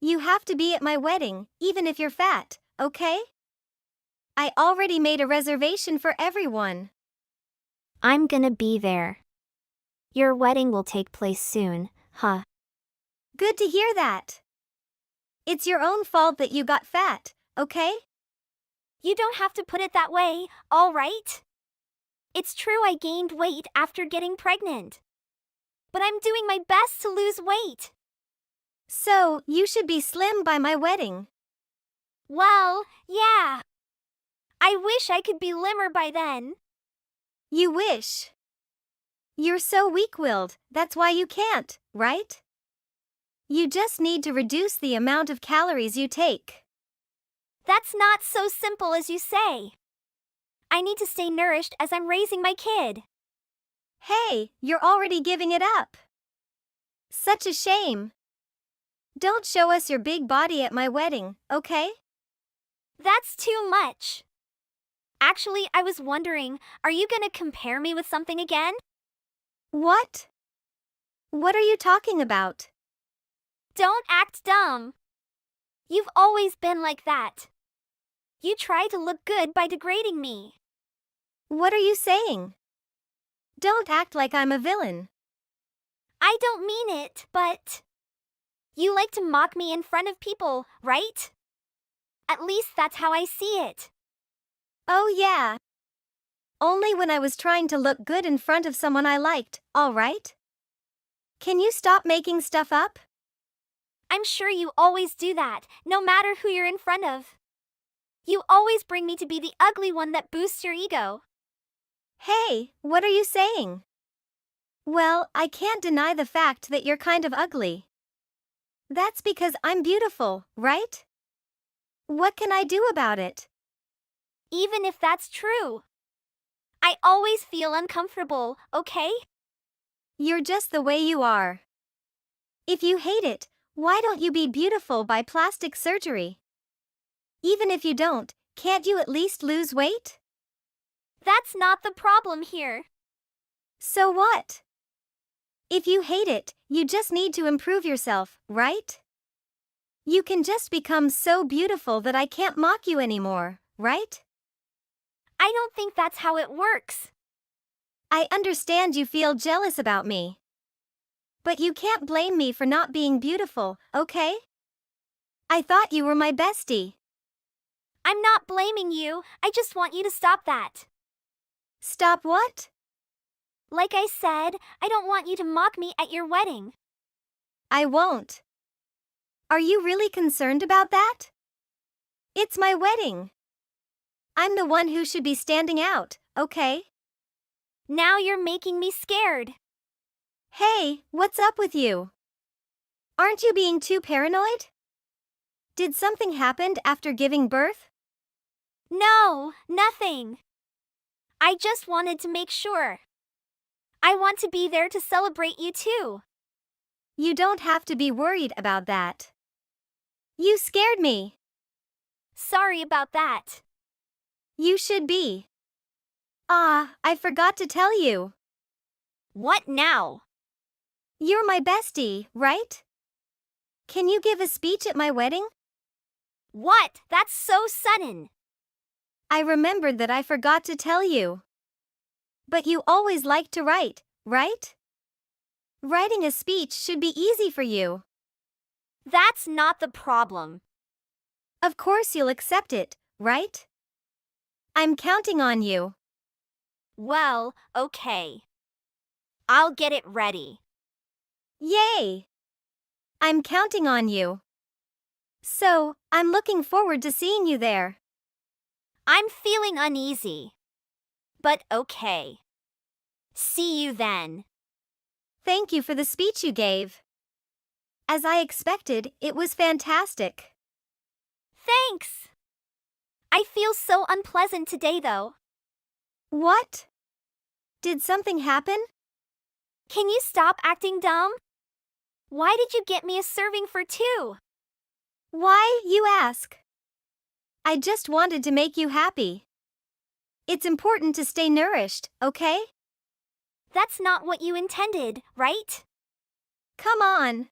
You have to be at my wedding, even if you're fat, okay? I already made a reservation for everyone. I'm gonna be there. Your wedding will take place soon, huh? Good to hear that. It's your own fault that you got fat, okay? You don't have to put it that way, all right? It's true I gained weight after getting pregnant. But I'm doing my best to lose weight. So, you should be slim by my wedding. Well, yeah. I wish I could be limber by then. You wish. You're so weak-willed, that's why you can't, right? You just need to reduce the amount of calories you take. That's not so simple as you say. I need to stay nourished as I'm raising my kid. Hey, you're already giving it up. Such a shame. Don't show us your big body at my wedding, okay? That's too much. Actually, I was wondering, are you gonna compare me with something again? What? What are you talking about? Don't act dumb. You've always been like that. You try to look good by degrading me. What are you saying? Don't act like I'm a villain. I don't mean it, but you like to mock me in front of people, right? At least that's how I see it. Oh yeah. Only when I was trying to look good in front of someone I liked, all right? Can you stop making stuff up? I'm sure you always do that, no matter who you're in front of. You always bring me to be the ugly one that boosts your ego. Hey, what are you saying? Well, I can't deny the fact that you're kind of ugly. That's because I'm beautiful, right? What can I do about it? Even if that's true. I always feel uncomfortable, okay? You're just the way you are. If you hate it, why don't you be beautiful by plastic surgery? Even if you don't, can't you at least lose weight? That's not the problem here. So what? If you hate it, you just need to improve yourself, right? You can just become so beautiful that I can't mock you anymore, right? I don't think that's how it works. I understand you feel jealous about me. But you can't blame me for not being beautiful, okay? I thought you were my bestie. I'm not blaming you, I just want you to stop that. Stop what? Like I said, I don't want you to mock me at your wedding. I won't. Are you really concerned about that? It's my wedding. I'm the one who should be standing out, okay? Now you're making me scared. Hey, what's up with you? Aren't you being too paranoid? Did something happen after giving birth? No, nothing. I just wanted to make sure. I want to be there to celebrate you too. You don't have to be worried about that. You scared me. Sorry about that. You should be. Ah, I forgot to tell you. What now? You're my bestie, right? Can you give a speech at my wedding? What? That's so sudden. I remembered that I forgot to tell you. But you always like to write, right? Writing a speech should be easy for you. That's not the problem. Of course you'll accept it, right? I'm counting on you. Well, okay. I'll get it ready. Yay! I'm counting on you. So, I'm looking forward to seeing you there. I'm feeling uneasy. But okay. See you then. Thank you for the speech you gave. As I expected, it was fantastic. Thanks. I feel so unpleasant today though. What? Did something happen? Can you stop acting dumb? Why did you get me a serving for two? Why, you ask? I just wanted to make you happy. It's important to stay nourished, okay? That's not what you intended, right? Come on.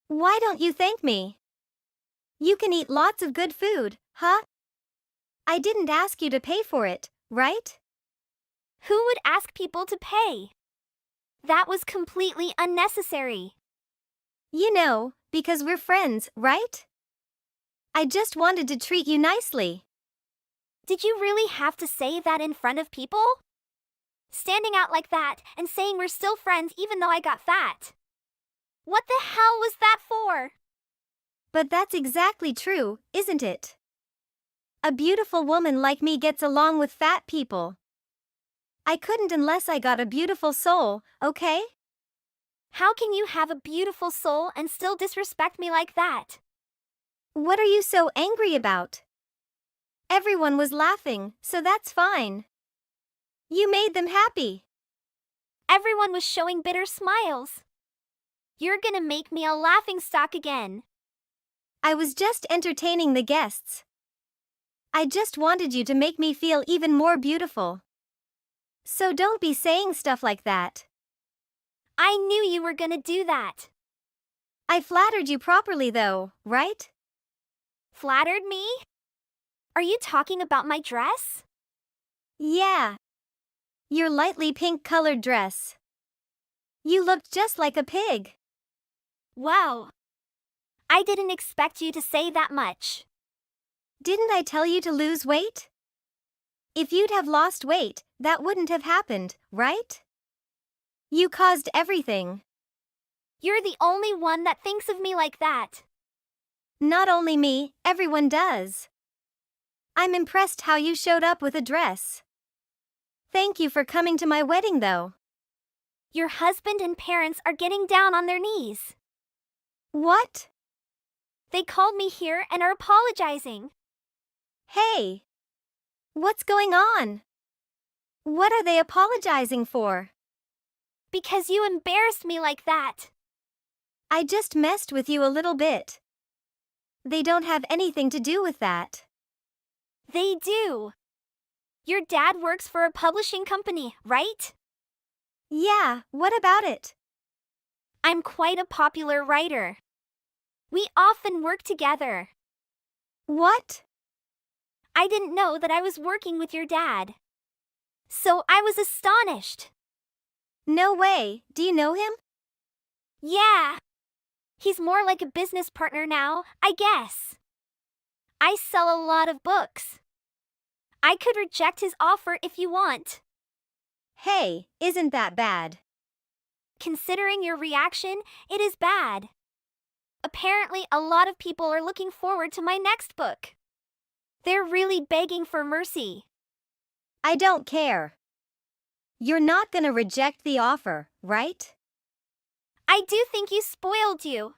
Why don't you thank me? You can eat lots of good food, huh? I didn't ask you to pay for it, right? Who would ask people to pay? That was completely unnecessary. You know, because we're friends, right? I just wanted to treat you nicely. Did you really have to say that in front of people? Standing out like that and saying we're still friends even though I got fat. What the hell was that for? But that's exactly true, isn't it? A beautiful woman like me gets along with fat people. I couldn't unless I got a beautiful soul, okay? How can you have a beautiful soul and still disrespect me like that? What are you so angry about? Everyone was laughing, so that's fine. You made them happy. Everyone was showing bitter smiles. You're gonna make me a laughingstock again. I was just entertaining the guests. I just wanted you to make me feel even more beautiful. So don't be saying stuff like that. I knew you were gonna do that. I flattered you properly though, right? Flattered me? Are you talking about my dress? Yeah. Your lightly pink-colored dress. You looked just like a pig. Wow. I didn't expect you to say that much. Didn't I tell you to lose weight? If you'd have lost weight, that wouldn't have happened, right? You caused everything. You're the only one that thinks of me like that. Not only me, everyone does. I'm impressed how you showed up with a dress. Thank you for coming to my wedding though. Your husband and parents are getting down on their knees. What? They called me here and are apologizing. Hey! What's going on? What are they apologizing for? Because you embarrassed me like that. I just messed with you a little bit. They don't have anything to do with that. They do. Your dad works for a publishing company, right? Yeah, what about it? I'm quite a popular writer. We often work together. What? I didn't know that I was working with your dad. So I was astonished. No way, do you know him? Yeah. He's more like a business partner now, I guess. I sell a lot of books. I could reject his offer if you want. Hey, isn't that bad? Considering your reaction, it is bad. Apparently, a lot of people are looking forward to my next book. They're really begging for mercy. I don't care. You're not gonna reject the offer, right? I do think you spoiled you.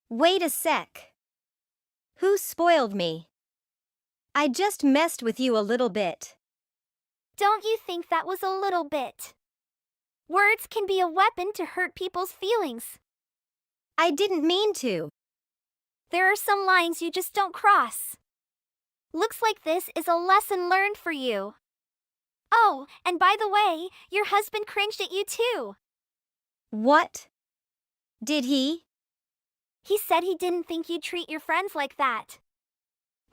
Wait a sec. Who spoiled me? I just messed with you a little bit. Don't you think that was a little bit? Words can be a weapon to hurt people's feelings. I didn't mean to. There are some lines you just don't cross. Looks like this is a lesson learned for you. Oh, and by the way, your husband cringed at you too. What? Did he? He said he didn't think you'd treat your friends like that.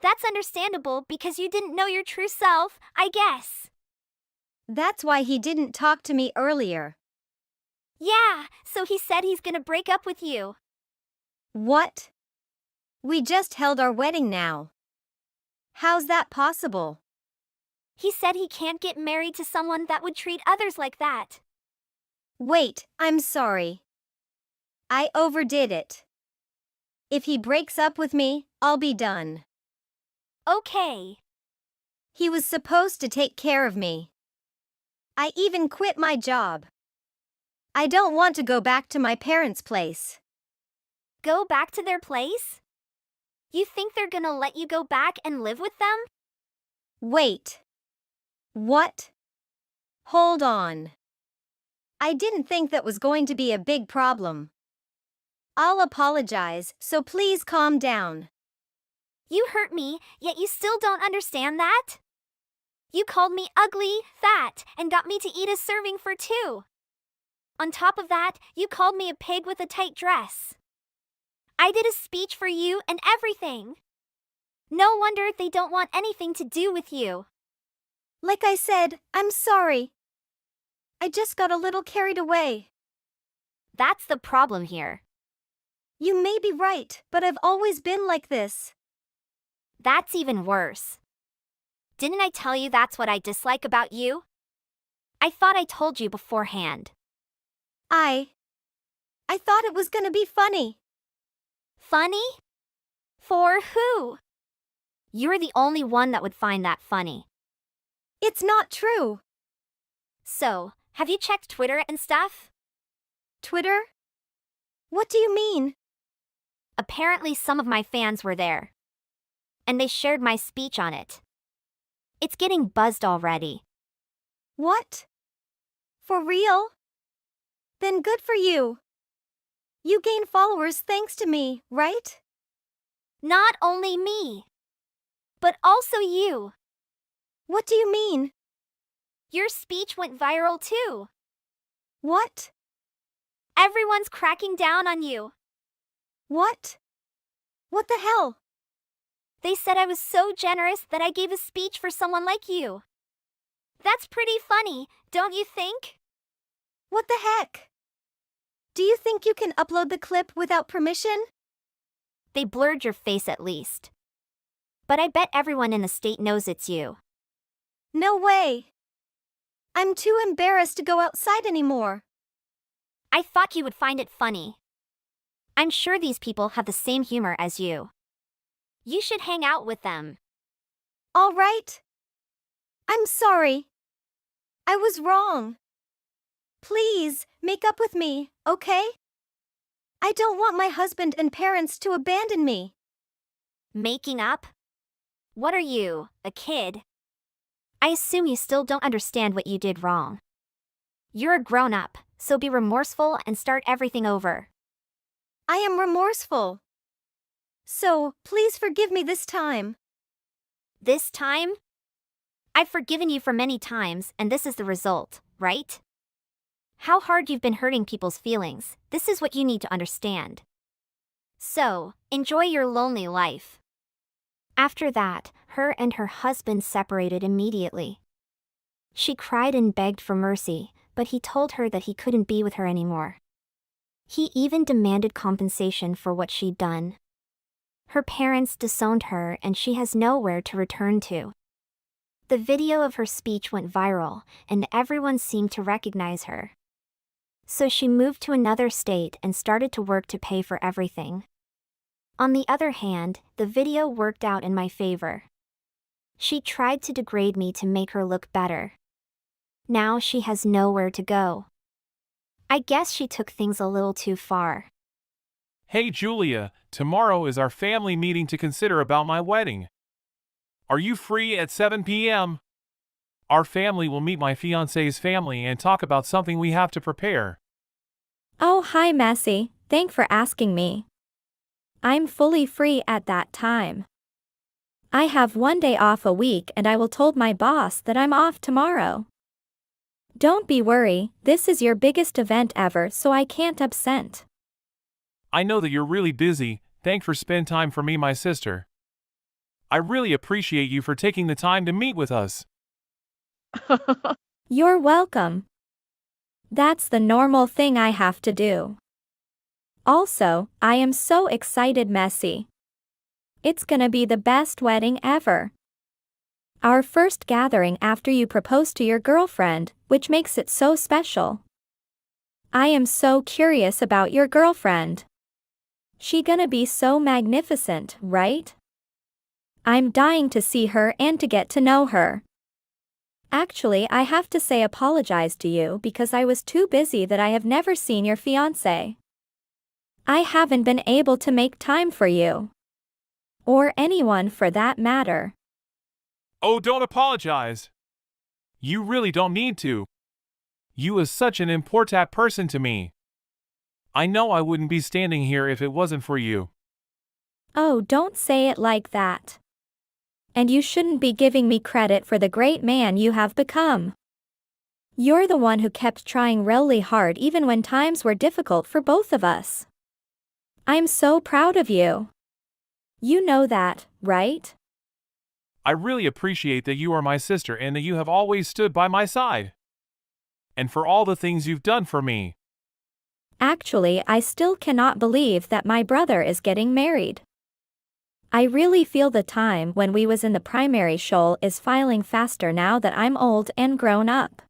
That's understandable because you didn't know your true self, I guess. That's why he didn't talk to me earlier. Yeah, so he said he's gonna break up with you. What? We just held our wedding now. How's that possible? He said he can't get married to someone that would treat others like that. Wait, I'm sorry. I overdid it. If he breaks up with me, I'll be done. Okay. He was supposed to take care of me. I even quit my job. I don't want to go back to my parents' place. Go back to their place? You think they're gonna let you go back and live with them? Wait. What? Hold on. I didn't think that was going to be a big problem. I'll apologize, so please calm down. You hurt me, yet you still don't understand that? You called me ugly, fat, and got me to eat a serving for two. On top of that, you called me a pig with a tight dress. I did a speech for you and everything. No wonder they don't want anything to do with you. Like I said, I'm sorry. I just got a little carried away. That's the problem here. You may be right, but I've always been like this. That's even worse. Didn't I tell you that's what I dislike about you? I thought I told you beforehand. I thought it was gonna be funny. Funny? For who? You're the only one that would find that funny. It's not true. So, have you checked Twitter and stuff? Twitter? What do you mean? Apparently some of my fans were there. And they shared my speech on it. It's getting buzzed already. What? For real? Then good for you. You gain followers thanks to me, right? Not only me, but also you. What do you mean? Your speech went viral too. What? Everyone's cracking down on you. What? What the hell? They said I was so generous that I gave a speech for someone like you. That's pretty funny, don't you think? What the heck? Do you think you can upload the clip without permission? They blurred your face at least. But I bet everyone in the state knows it's you. No way. I'm too embarrassed to go outside anymore. I thought you would find it funny. I'm sure these people have the same humor as you. You should hang out with them. All right. I'm sorry. I was wrong. Please, make up with me, okay? I don't want my husband and parents to abandon me. Making up? What are you, a kid? I assume you still don't understand what you did wrong. You're a grown-up, so be remorseful and start everything over. I am remorseful. So, please forgive me this time. This time? I've forgiven you for many times, and this is the result, right? How hard you've been hurting people's feelings, this is what you need to understand. So, enjoy your lonely life. After that, her and her husband separated immediately. She cried and begged for mercy, but he told her that he couldn't be with her anymore. He even demanded compensation for what she'd done. Her parents disowned her and she has nowhere to return to. The video of her speech went viral, and everyone seemed to recognize her. So she moved to another state and started to work to pay for everything. On the other hand, the video worked out in my favor. She tried to degrade me to make her look better. Now she has nowhere to go. I guess she took things a little too far. Hey Julia, tomorrow is our family meeting to consider about my wedding. Are you free at 7 p.m.? Our family will meet my fiancé's family and talk about something we have to prepare. Oh, hi, Messi. Thanks for asking me. I'm fully free at that time. I have one day off a week and I will told my boss that I'm off tomorrow. Don't be worry, this is your biggest event ever so I can't absent. I know that you're really busy, thanks for spend time for me my sister. I really appreciate you for taking the time to meet with us. You're welcome. That's the normal thing I have to do. Also, I am so excited, Messi. It's gonna be the best wedding ever. Our first gathering after you proposed to your girlfriend, which makes it so special. I am so curious about your girlfriend. She gonna be so magnificent, right? I'm dying to see her and to get to know her. Actually, I have to say apologize to you because I was too busy that I have never seen your fiancé. I haven't been able to make time for you. Or anyone for that matter. Oh, don't apologize. You really don't need to. You is such an important person to me. I know I wouldn't be standing here if it wasn't for you. Oh, don't say it like that. And you shouldn't be giving me credit for the great man you have become. You're the one who kept trying really hard even when times were difficult for both of us. I'm so proud of you. You know that, right? I really appreciate that you are my sister and that you have always stood by my side. And for all the things you've done for me. Actually, I still cannot believe that my brother is getting married. I really feel the time when we was in the primary school is filing faster now that I'm old and grown up.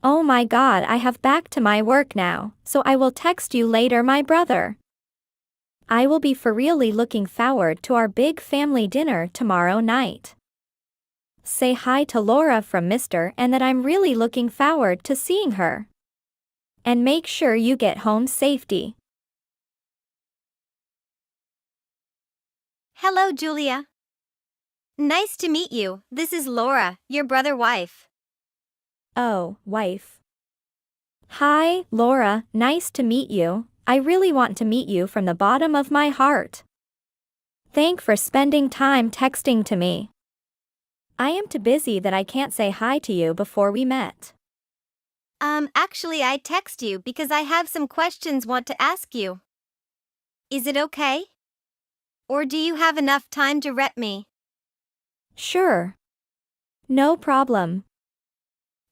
Oh my god, I have back to my work now, so I will text you later, my brother. I will be for really looking forward to our big family dinner tomorrow night. Say hi to Laura from Mr. and that I'm really looking forward to seeing her. And make sure you get home safety. Hello, Julia. Nice to meet you. This is Laura, your brother wife. Oh, wife. Hi, Laura, nice to meet you. I really want to meet you from the bottom of my heart. Thank for spending time texting to me. I am too busy that I can't say hi to you before we met. Actually I text you because I have some questions want to ask you. Is it okay? Or do you have enough time to rep me? Sure. No problem.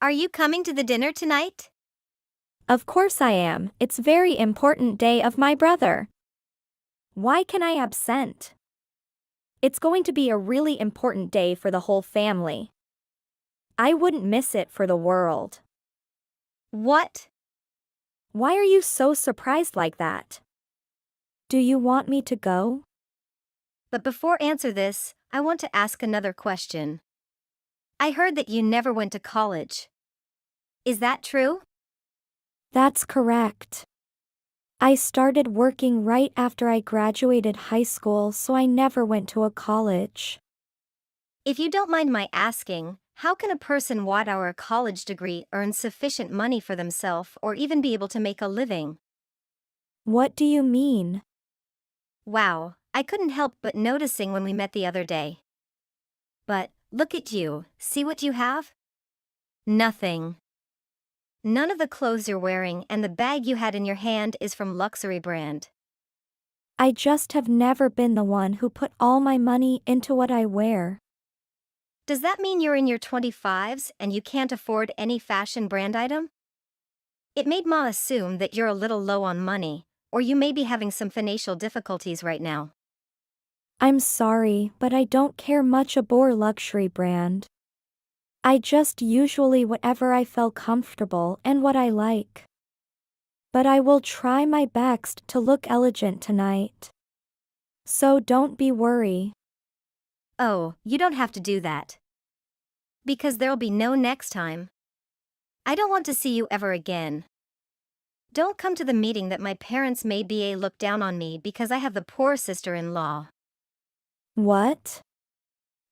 Are you coming to the dinner tonight? Of course I am. It's very important day of my brother. Why can I absent? It's going to be a really important day for the whole family. I wouldn't miss it for the world. What? Why are you so surprised like that? Do you want me to go? But before answer this, I want to ask another question. I heard that you never went to college. Is that true? That's correct. I started working right after I graduated high school, so I never went to a college. If you don't mind my asking, how can a person without a college degree earn sufficient money for themselves or even be able to make a living? What do you mean? Wow, I couldn't help but noticing when we met the other day. But, look at you, see what you have? Nothing. None of the clothes you're wearing and the bag you had in your hand is from luxury brand. I just have never been the one who put all my money into what I wear. Does that mean you're in your 25s and you can't afford any fashion brand item? It made Ma assume that you're a little low on money, or you may be having some financial difficulties right now. I'm sorry, but I don't care much about luxury brand. I just usually whatever I feel comfortable and what I like. But I will try my best to look elegant tonight. So don't be worried. Oh, you don't have to do that. Because there'll be no next time. I don't want to see you ever again. Don't come to the meeting that my parents may be a look down on me because I have the poor sister-in-law. What?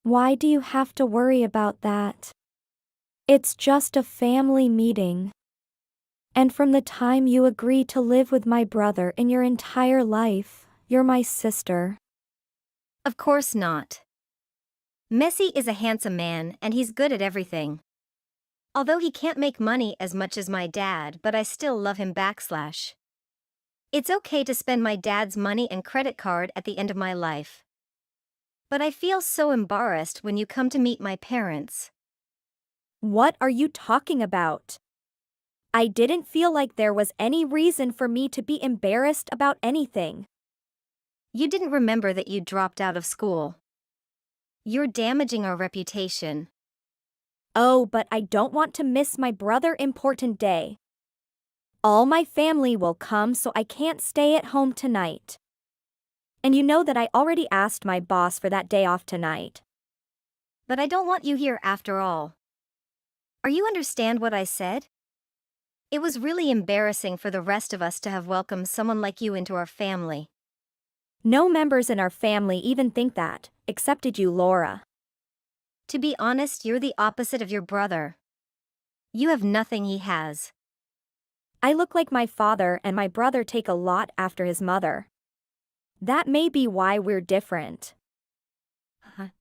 Why do you have to worry about that? It's just a family meeting. And from the time you agree to live with my brother in your entire life, you're my sister. Of course not. Messi is a handsome man and he's good at everything. Although he can't make money as much as my dad, but I still love him backslash. It's okay to spend my dad's money and credit card at the end of my life. But I feel so embarrassed when you come to meet my parents. What are you talking about? I didn't feel like there was any reason for me to be embarrassed about anything. You didn't remember that you dropped out of school. You're damaging our reputation. Oh, but I don't want to miss my brother important day. All my family will come, so I can't stay at home tonight. And you know that I already asked my boss for that day off tonight. But I don't want you here after all. Are you understand what I said? It was really embarrassing for the rest of us to have welcomed someone like you into our family. No members in our family even think that, excepted you, Laura. To be honest, you're the opposite of your brother. You have nothing he has. I look like my father and my brother take a lot after his mother. That may be why we're different.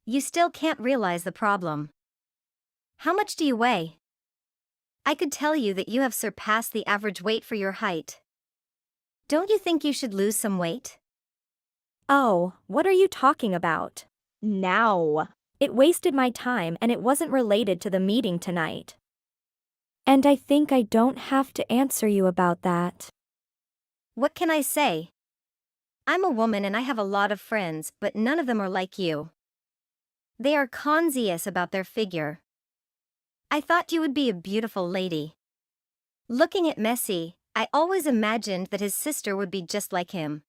You still can't realize the problem. How much do you weigh? I could tell you that you have surpassed the average weight for your height. Don't you think you should lose some weight? Oh, what are you talking about? Now. It wasted my time and it wasn't related to the meeting tonight. And I think I don't have to answer you about that. What can I say? I'm a woman and I have a lot of friends, but none of them are like you. They are conscious about their figure. I thought you would be a beautiful lady. Looking at Messi, I always imagined that his sister would be just like him.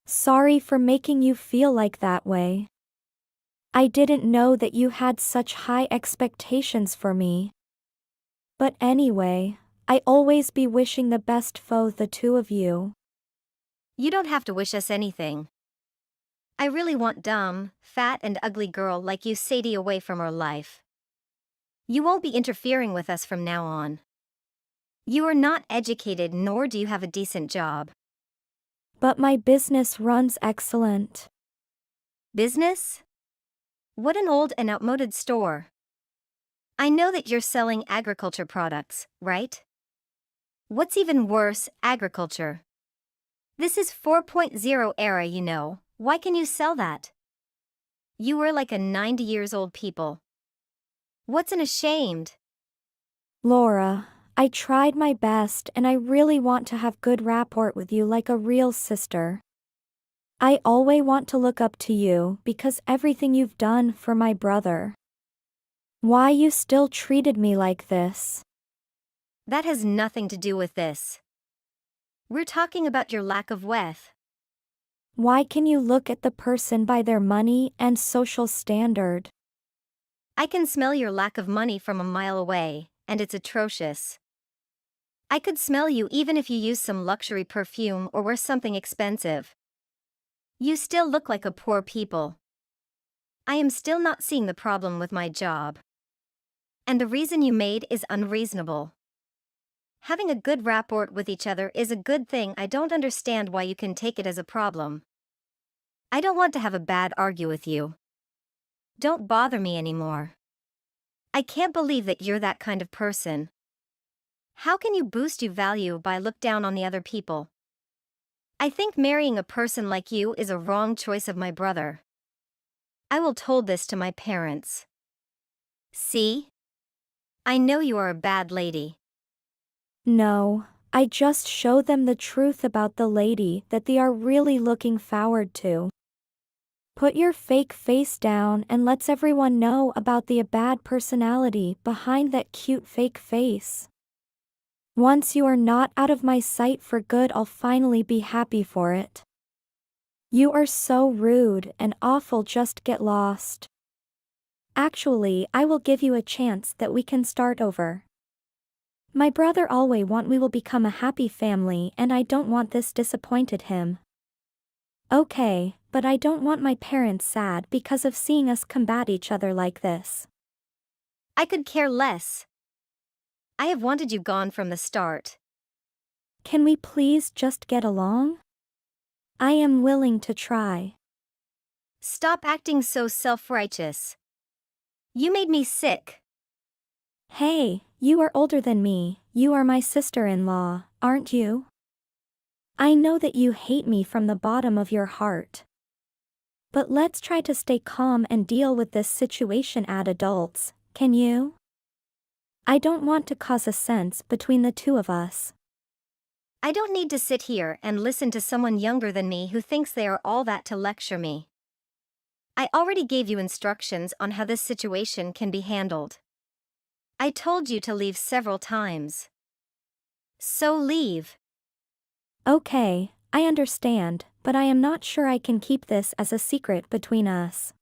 Sorry for making you feel like that way. I didn't know that you had such high expectations for me. But anyway, I always be wishing the best for the two of you. You don't have to wish us anything. I really want dumb, fat and ugly girl like you Sadie away from our life. You won't be interfering with us from now on. You are not educated nor do you have a decent job. But my business runs excellent. Business? What an old and outmoded store. I know that you're selling agriculture products, right? What's even worse, agriculture. This is 4.0 era, you know. Why can you sell that? You are like a 90 years old people. What's an ashamed? Laura, I tried my best and I really want to have good rapport with you like a real sister. I always want to look up to you because everything you've done for my brother. Why you still treated me like this? That has nothing to do with this. We're talking about your lack of wealth. Why can you look at the person by their money and social standard? I can smell your lack of money from a mile away, and it's atrocious. I could smell you even if you use some luxury perfume or wear something expensive. You still look like a poor people. I am still not seeing the problem with my job. And the reason you made is unreasonable. Having a good rapport with each other is a good thing. I don't understand why you can take it as a problem. I don't want to have a bad argue with you. Don't bother me anymore. I can't believe that you're that kind of person. How can you boost your value by look down on the other people? I think marrying a person like you is a wrong choice of my brother. I will told this to my parents. See? I know you are a bad lady. No, I just show them the truth about the lady that they are really looking forward to. Put your fake face down and lets everyone know about the bad personality behind that cute fake face. Once you are not out of my sight for good, I'll finally be happy for it. You are so rude and awful, just get lost. Actually, I will give you a chance that we can start over. My brother always want we will become a happy family and I don't want this disappointed him. Okay, but I don't want my parents sad because of seeing us combat each other like this. I could care less. I have wanted you gone from the start. Can we please just get along? I am willing to try. Stop acting so self-righteous. You made me sick. Hey, you are older than me, you are my sister-in-law, aren't you? I know that you hate me from the bottom of your heart. But let's try to stay calm and deal with this situation as adults, can you? I don't want to cause a sense between the two of us. I don't need to sit here and listen to someone younger than me who thinks they are all that to lecture me. I already gave you instructions on how this situation can be handled. I told you to leave several times. So leave. Okay, I understand, but I am not sure I can keep this as a secret between us.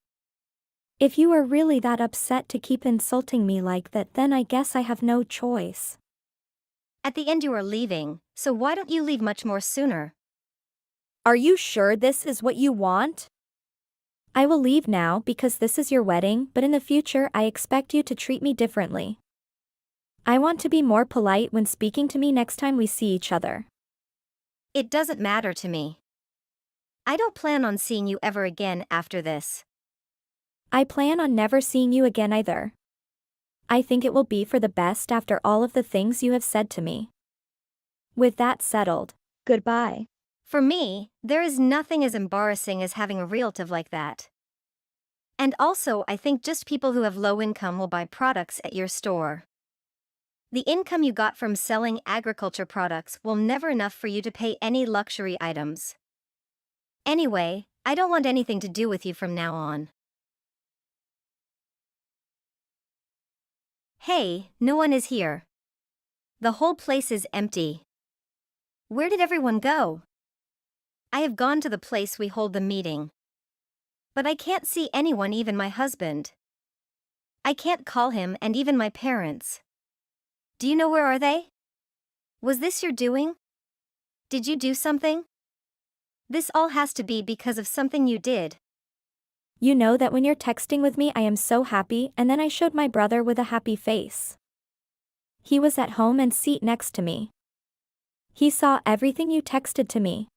If you are really that upset to keep insulting me like that, then I guess I have no choice. At the end you are leaving, so why don't you leave much more sooner? Are you sure this is what you want? I will leave now because this is your wedding, but in the future I expect you to treat me differently. I want to be more polite when speaking to me next time we see each other. It doesn't matter to me. I don't plan on seeing you ever again after this. I plan on never seeing you again either. I think it will be for the best after all of the things you have said to me. With that settled. Goodbye. For me, there is nothing as embarrassing as having a relative like that. And also, I think just people who have low income will buy products at your store. The income you got from selling agriculture products will never enough for you to pay any luxury items. Anyway, I don't want anything to do with you from now on. Hey, no one is here. The whole place is empty. Where did everyone go? I have gone to the place we hold the meeting. But I can't see anyone, even my husband. I can't call him and even my parents. Do you know where are they? Was this your doing? Did you do something? This all has to be because of something you did. You know that when you're texting with me I am so happy, and then I showed my brother with a happy face. He was at home and seat next to me. He saw everything you texted to me.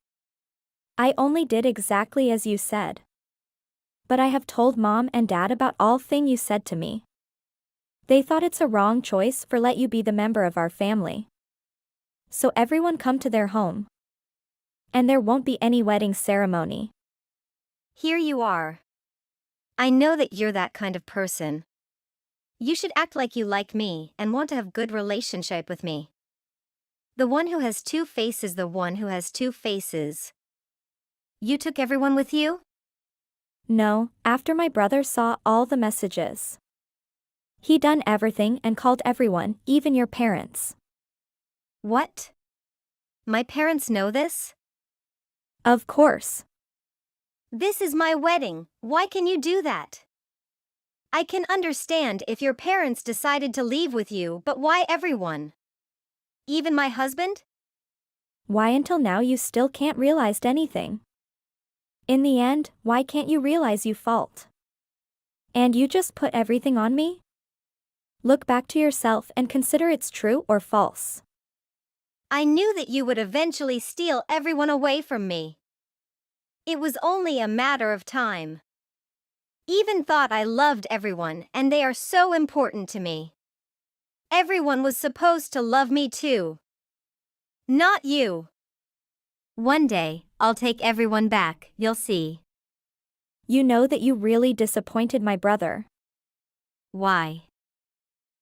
I only did exactly as you said. But I have told mom and dad about all thing you said to me. They thought it's a wrong choice for let you be the member of our family. So everyone come to their home. And there won't be any wedding ceremony. Here you are. I know that you're that kind of person. You should act like you like me and want to have good relationship with me. The one who has two faces, the one who has two faces. You took everyone with you? No, after my brother saw all the messages. He done everything and called everyone, even your parents. What? My parents know this? Of course. This is my wedding, why can you do that? I can understand if your parents decided to leave with you, but why everyone? Even my husband? Why until now you still can't realize anything? In the end, why can't you realize you fault? And you just put everything on me? Look back to yourself and consider it's true or false. I knew that you would eventually steal everyone away from me. It was only a matter of time. Even thought I loved everyone and they are so important to me. Everyone was supposed to love me too. Not you. One day, I'll take everyone back, you'll see. You know that you really disappointed my brother. Why?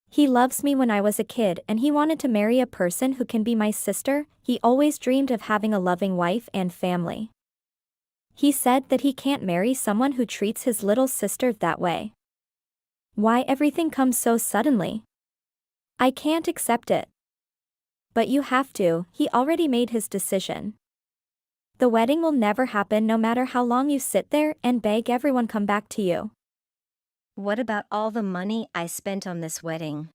He loves me when I was a kid and he wanted to marry a person who can be my sister. He always dreamed of having a loving wife and family. He said that he can't marry someone who treats his little sister that way. Why everything comes so suddenly? I can't accept it. But you have to, he already made his decision. The wedding will never happen no matter how long you sit there and beg everyone come back to you. What about all the money I spent on this wedding?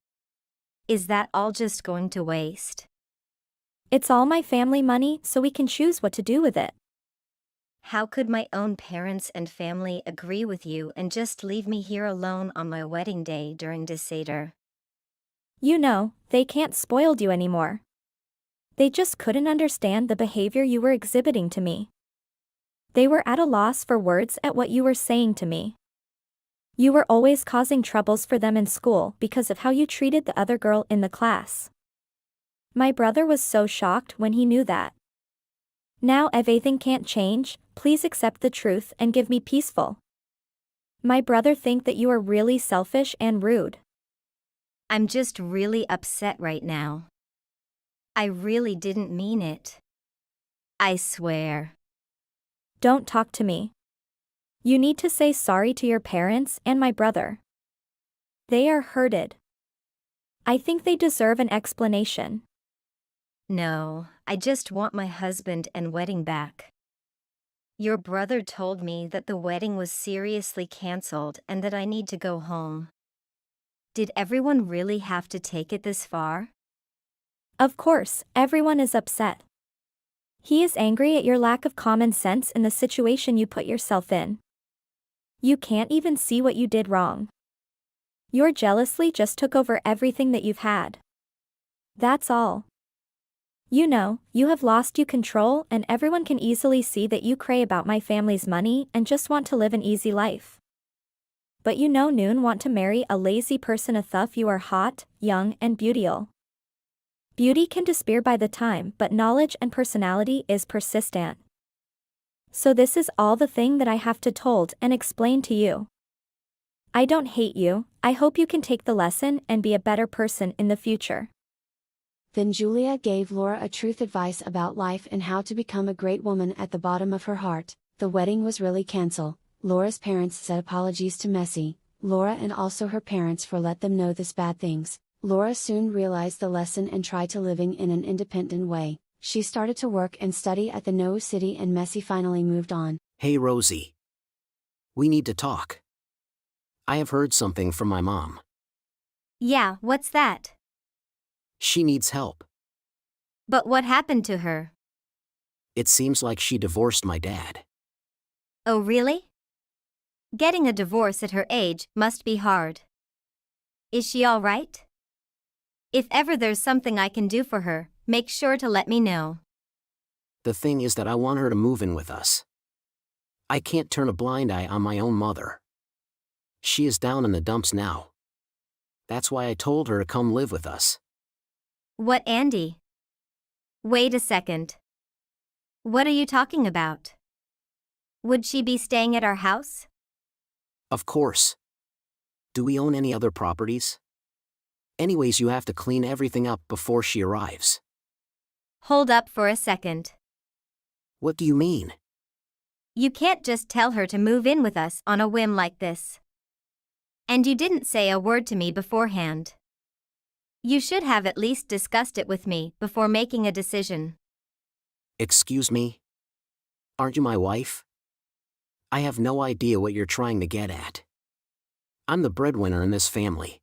Is that all just going to waste? It's all my family money, so we can choose what to do with it. How could my own parents and family agree with you and just leave me here alone on my wedding day during the Seder? You know, they can't spoil you anymore. They just couldn't understand the behavior you were exhibiting to me. They were at a loss for words at what you were saying to me. You were always causing troubles for them in school because of how you treated the other girl in the class. My brother was so shocked when he knew that. Now everything can't change, please accept the truth and give me peaceful. My brother think that you are really selfish and rude. I'm just really upset right now. I really didn't mean it. I swear. Don't talk to me. You need to say sorry to your parents and my brother. They are hurted. I think they deserve an explanation. No, I just want my husband and wedding back. Your brother told me that the wedding was seriously canceled and that I need to go home. Did everyone really have to take it this far? Of course, everyone is upset. He is angry at your lack of common sense in the situation you put yourself in. You can't even see what you did wrong. You're jealously just took over everything that you've had. That's all. You know, you have lost your control and everyone can easily see that you cray about my family's money and just want to live an easy life. But you know noon want to marry a lazy person a thuff you are hot, young and beautiful. Beauty can disappear by the time, but knowledge and personality is persistent. So this is all the thing that I have to told and explain to you. I don't hate you, I hope you can take the lesson and be a better person in the future. Then Julia gave Laura a truth advice about life and how to become a great woman at the bottom of her heart. The wedding was really cancelled. Laura's parents said apologies to Messi, Laura and also her parents for let them know this bad things. Laura soon realized the lesson and tried to living in an independent way. She started to work and study at the No City and Messi finally moved on. Hey Rosie. We need to talk. I have heard something from my mom. Yeah, what's that? She needs help. But what happened to her? It seems like she divorced my dad. Oh, really? Getting a divorce at her age must be hard. Is she all right? If ever there's something I can do for her, make sure to let me know. The thing is that I want her to move in with us. I can't turn a blind eye on my own mother. She is down in the dumps now. That's why I told her to come live with us. What, Andy? Wait a second. What are you talking about? Would she be staying at our house? Of course. Do we own any other properties? Anyways, you have to clean everything up before she arrives. Hold up for a second. What do you mean? You can't just tell her to move in with us on a whim like this. And you didn't say a word to me beforehand. You should have at least discussed it with me before making a decision. Excuse me? Aren't you my wife? I have no idea what you're trying to get at. I'm the breadwinner in this family.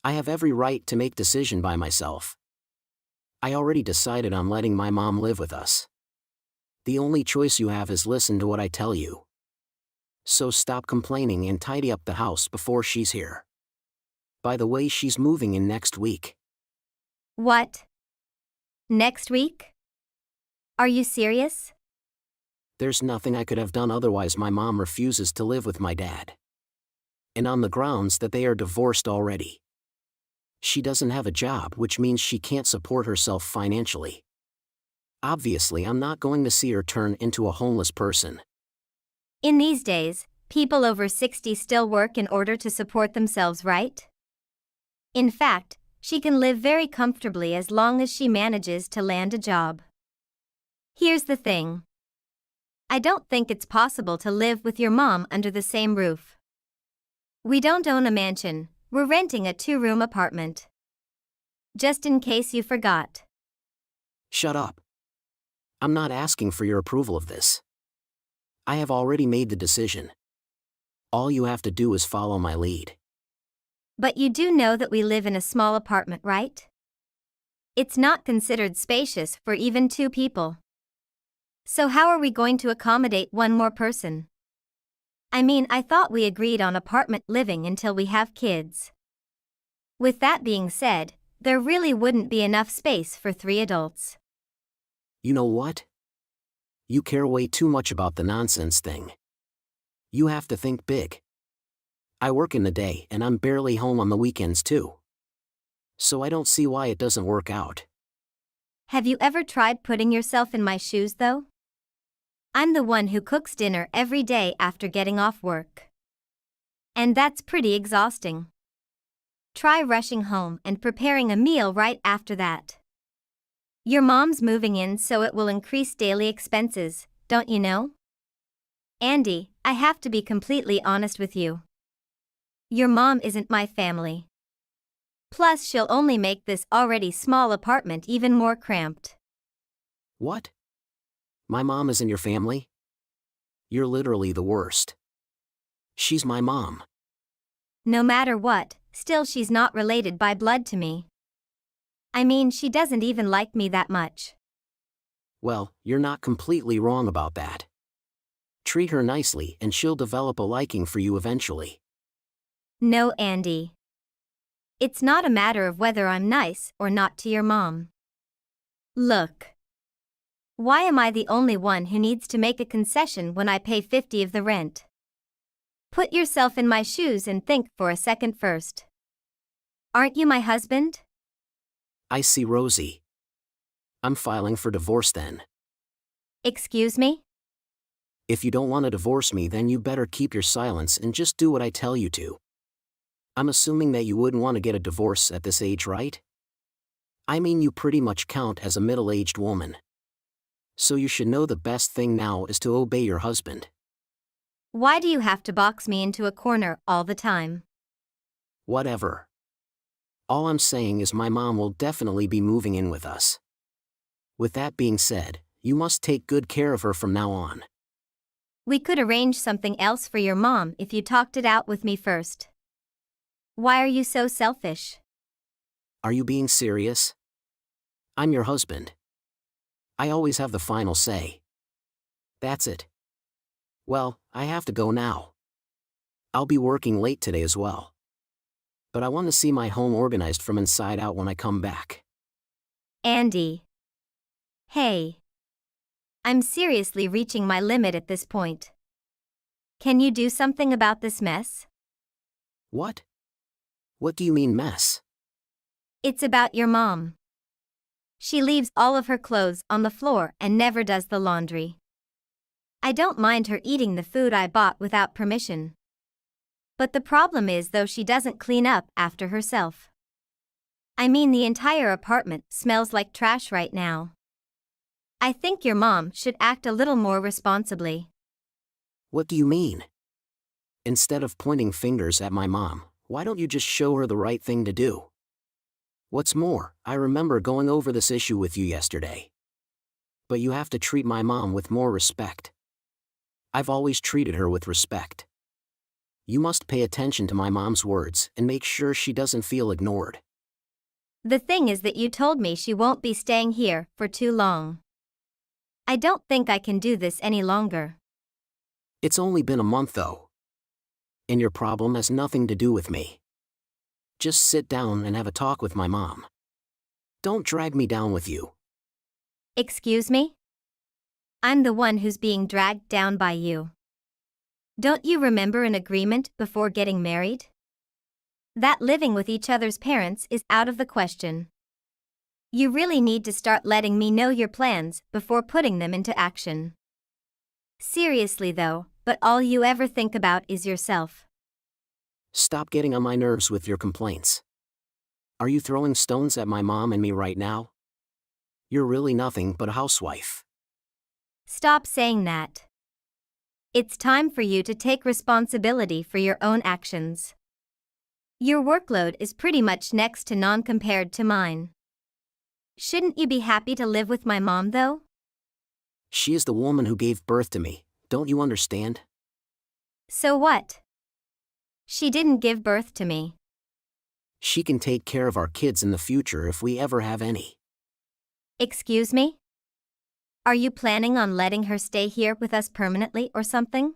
I have every right to make decision by myself. I already decided on letting my mom live with us. The only choice you have is listen to what I tell you. So stop complaining and tidy up the house before she's here. By the way, she's moving in next week. What? Next week? Are you serious? There's nothing I could have done otherwise. My mom refuses to live with my dad. And on the grounds that they are divorced already. She doesn't have a job, which means she can't support herself financially. Obviously, I'm not going to see her turn into a homeless person. In these days, people over 60 still work in order to support themselves, right? In fact, she can live very comfortably as long as she manages to land a job. Here's the thing. I don't think it's possible to live with your mom under the same roof. We don't own a mansion, we're renting a 2-room apartment. Just in case you forgot. Shut up. I'm not asking for your approval of this. I have already made the decision. All you have to do is follow my lead. But you do know that we live in a small apartment, right? It's not considered spacious for even 2 people. So how are we going to accommodate one more person? I mean, I thought we agreed on apartment living until we have kids. With that being said, there really wouldn't be enough space for 3 adults. You know what? You care way too much about the nonsense thing. You have to think big. I work in the day and I'm barely home on the weekends too. So I don't see why it doesn't work out. Have you ever tried putting yourself in my shoes though? I'm the one who cooks dinner every day after getting off work. And that's pretty exhausting. Try rushing home and preparing a meal right after that. Your mom's moving in, so it will increase daily expenses, don't you know? Andy, I have to be completely honest with you. Your mom isn't my family. Plus, she'll only make this already small apartment even more cramped. What? My mom isn't your family? You're literally the worst. She's my mom. No matter what, still she's not related by blood to me. I mean, she doesn't even like me that much. Well, you're not completely wrong about that. Treat her nicely and she'll develop a liking for you eventually. No, Andy. It's not a matter of whether I'm nice or not to your mom. Look. Why am I the only one who needs to make a concession when I pay 50 of the rent? Put yourself in my shoes and think for a second first. Aren't you my husband? I see, Rosie. I'm filing for divorce then. Excuse me? If you don't want to divorce me, then you better keep your silence and just do what I tell you to. I'm assuming that you wouldn't want to get a divorce at this age, right? I mean, you pretty much count as a middle-aged woman. So you should know the best thing now is to obey your husband. Why do you have to box me into a corner all the time? Whatever. All I'm saying is my mom will definitely be moving in with us. With that being said, you must take good care of her from now on. We could arrange something else for your mom if you talked it out with me first. Why are you so selfish? Are you being serious? I'm your husband. I always have the final say. That's it. Well, I have to go now. I'll be working late today as well. But I want to see my home organized from inside out when I come back. Andy. Hey. I'm seriously reaching my limit at this point. Can you do something about this mess? What? What do you mean mess? It's about your mom. She leaves all of her clothes on the floor and never does the laundry. I don't mind her eating the food I bought without permission. But the problem is, though, she doesn't clean up after herself. I mean, the entire apartment smells like trash right now. I think your mom should act a little more responsibly. What do you mean? Instead of pointing fingers at my mom, why don't you just show her the right thing to do? What's more, I remember going over this issue with you yesterday. But you have to treat my mom with more respect. I've always treated her with respect. You must pay attention to my mom's words and make sure she doesn't feel ignored. The thing is that you told me she won't be staying here for too long. I don't think I can do this any longer. It's only been a month though. And your problem has nothing to do with me. Just sit down and have a talk with my mom. Don't drag me down with you. Excuse me? I'm the one who's being dragged down by you. Don't you remember an agreement before getting married? That living with each other's parents is out of the question. You really need to start letting me know your plans before putting them into action. Seriously though, but all you ever think about is yourself. Stop getting on my nerves with your complaints. Are you throwing stones at my mom and me right now? You're really nothing but a housewife. Stop saying that. It's time for you to take responsibility for your own actions. Your workload is pretty much next to none compared to mine. Shouldn't you be happy to live with my mom though? She is the woman who gave birth to me, don't you understand? So what? She didn't give birth to me. She can take care of our kids in the future if we ever have any. Excuse me? Are you planning on letting her stay here with us permanently or something?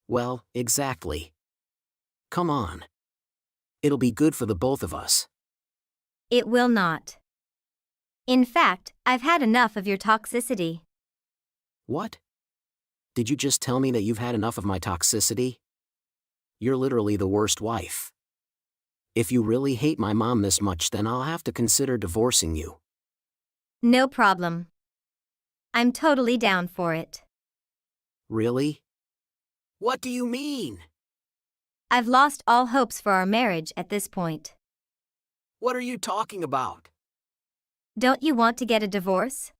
Well, exactly. Come on. It'll be good for the both of us. It will not. In fact, I've had enough of your toxicity. What? Did you just tell me that you've had enough of my toxicity? You're literally the worst wife. If you really hate my mom this much, then I'll have to consider divorcing you. No problem. I'm totally down for it. Really? What do you mean? I've lost all hopes for our marriage at this point. What are you talking about? Don't you want to get a divorce?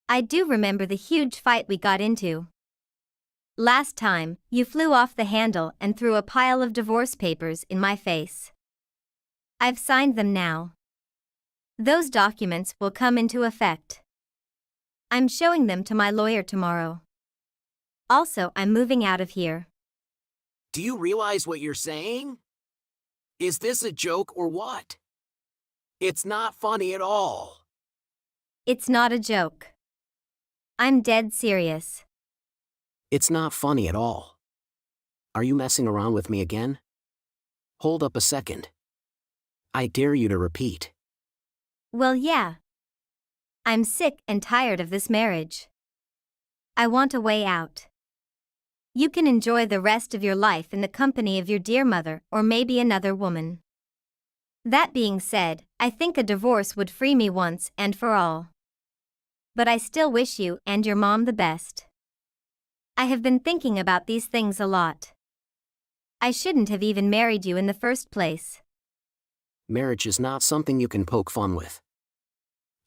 I do remember the huge fight we got into. Last time, you flew off the handle and threw a pile of divorce papers in my face. I've signed them now. Those documents will come into effect. I'm showing them to my lawyer tomorrow. Also, I'm moving out of here. Do you realize what you're saying? Is this a joke or what? It's not funny at all. It's not a joke. I'm dead serious. It's not funny at all. Are you messing around with me again? Hold up a second. I dare you to repeat. Well, yeah. I'm sick and tired of this marriage. I want a way out. You can enjoy the rest of your life in the company of your dear mother or maybe another woman. That being said, I think a divorce would free me once and for all. But I still wish you and your mom the best. I have been thinking about these things a lot. I shouldn't have even married you in the first place. Marriage is not something you can poke fun with.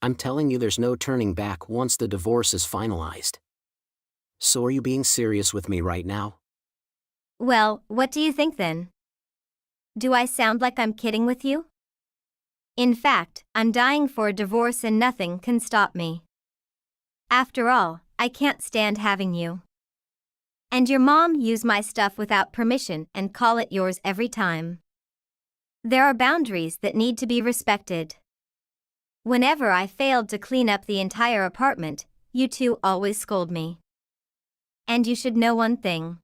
I'm telling you there's no turning back once the divorce is finalized. So are you being serious with me right now? Well, what do you think then? Do I sound like I'm kidding with you? In fact, I'm dying for a divorce and nothing can stop me. After all, I can't stand having you. And your mom use my stuff without permission and call it yours every time. There are boundaries that need to be respected. Whenever I failed to clean up the entire apartment, you two always scold me. And you should know one thing.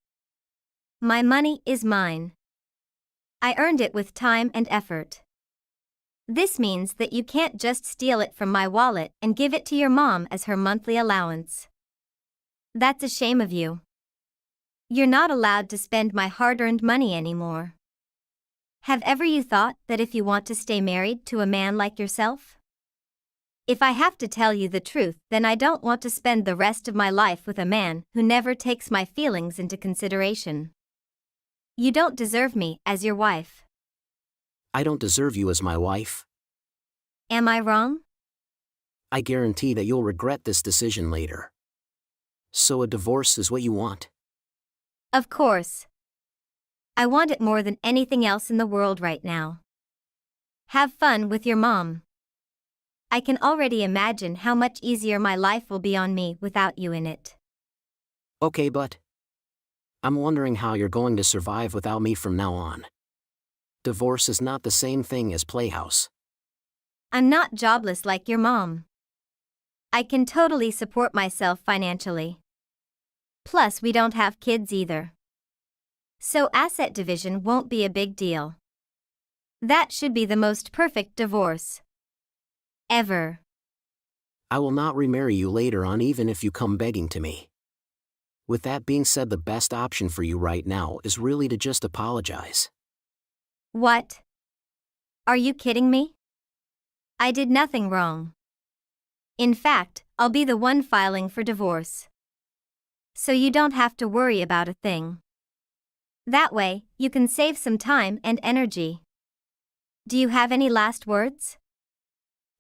My money is mine. I earned it with time and effort. This means that you can't just steal it from my wallet and give it to your mom as her monthly allowance. That's a shame of you. You're not allowed to spend my hard-earned money anymore. Have ever you thought that if you want to stay married to a man like yourself? If I have to tell you the truth, then I don't want to spend the rest of my life with a man who never takes my feelings into consideration. You don't deserve me as your wife. I don't deserve you as my wife. Am I wrong? I guarantee that you'll regret this decision later. So a divorce is what you want? Of course. I want it more than anything else in the world right now. Have fun with your mom. I can already imagine how much easier my life will be on me without you in it. Okay, but I'm wondering how you're going to survive without me from now on. Divorce is not the same thing as Playhouse. I'm not jobless like your mom. I can totally support myself financially. Plus, we don't have kids either. So asset division won't be a big deal. That should be the most perfect divorce ever. I will not remarry you later on even if you come begging to me. With that being said, the best option for you right now is really to just apologize. What? Are you kidding me? I did nothing wrong. In fact, I'll be the one filing for divorce. So you don't have to worry about a thing. That way, you can save some time and energy. Do you have any last words?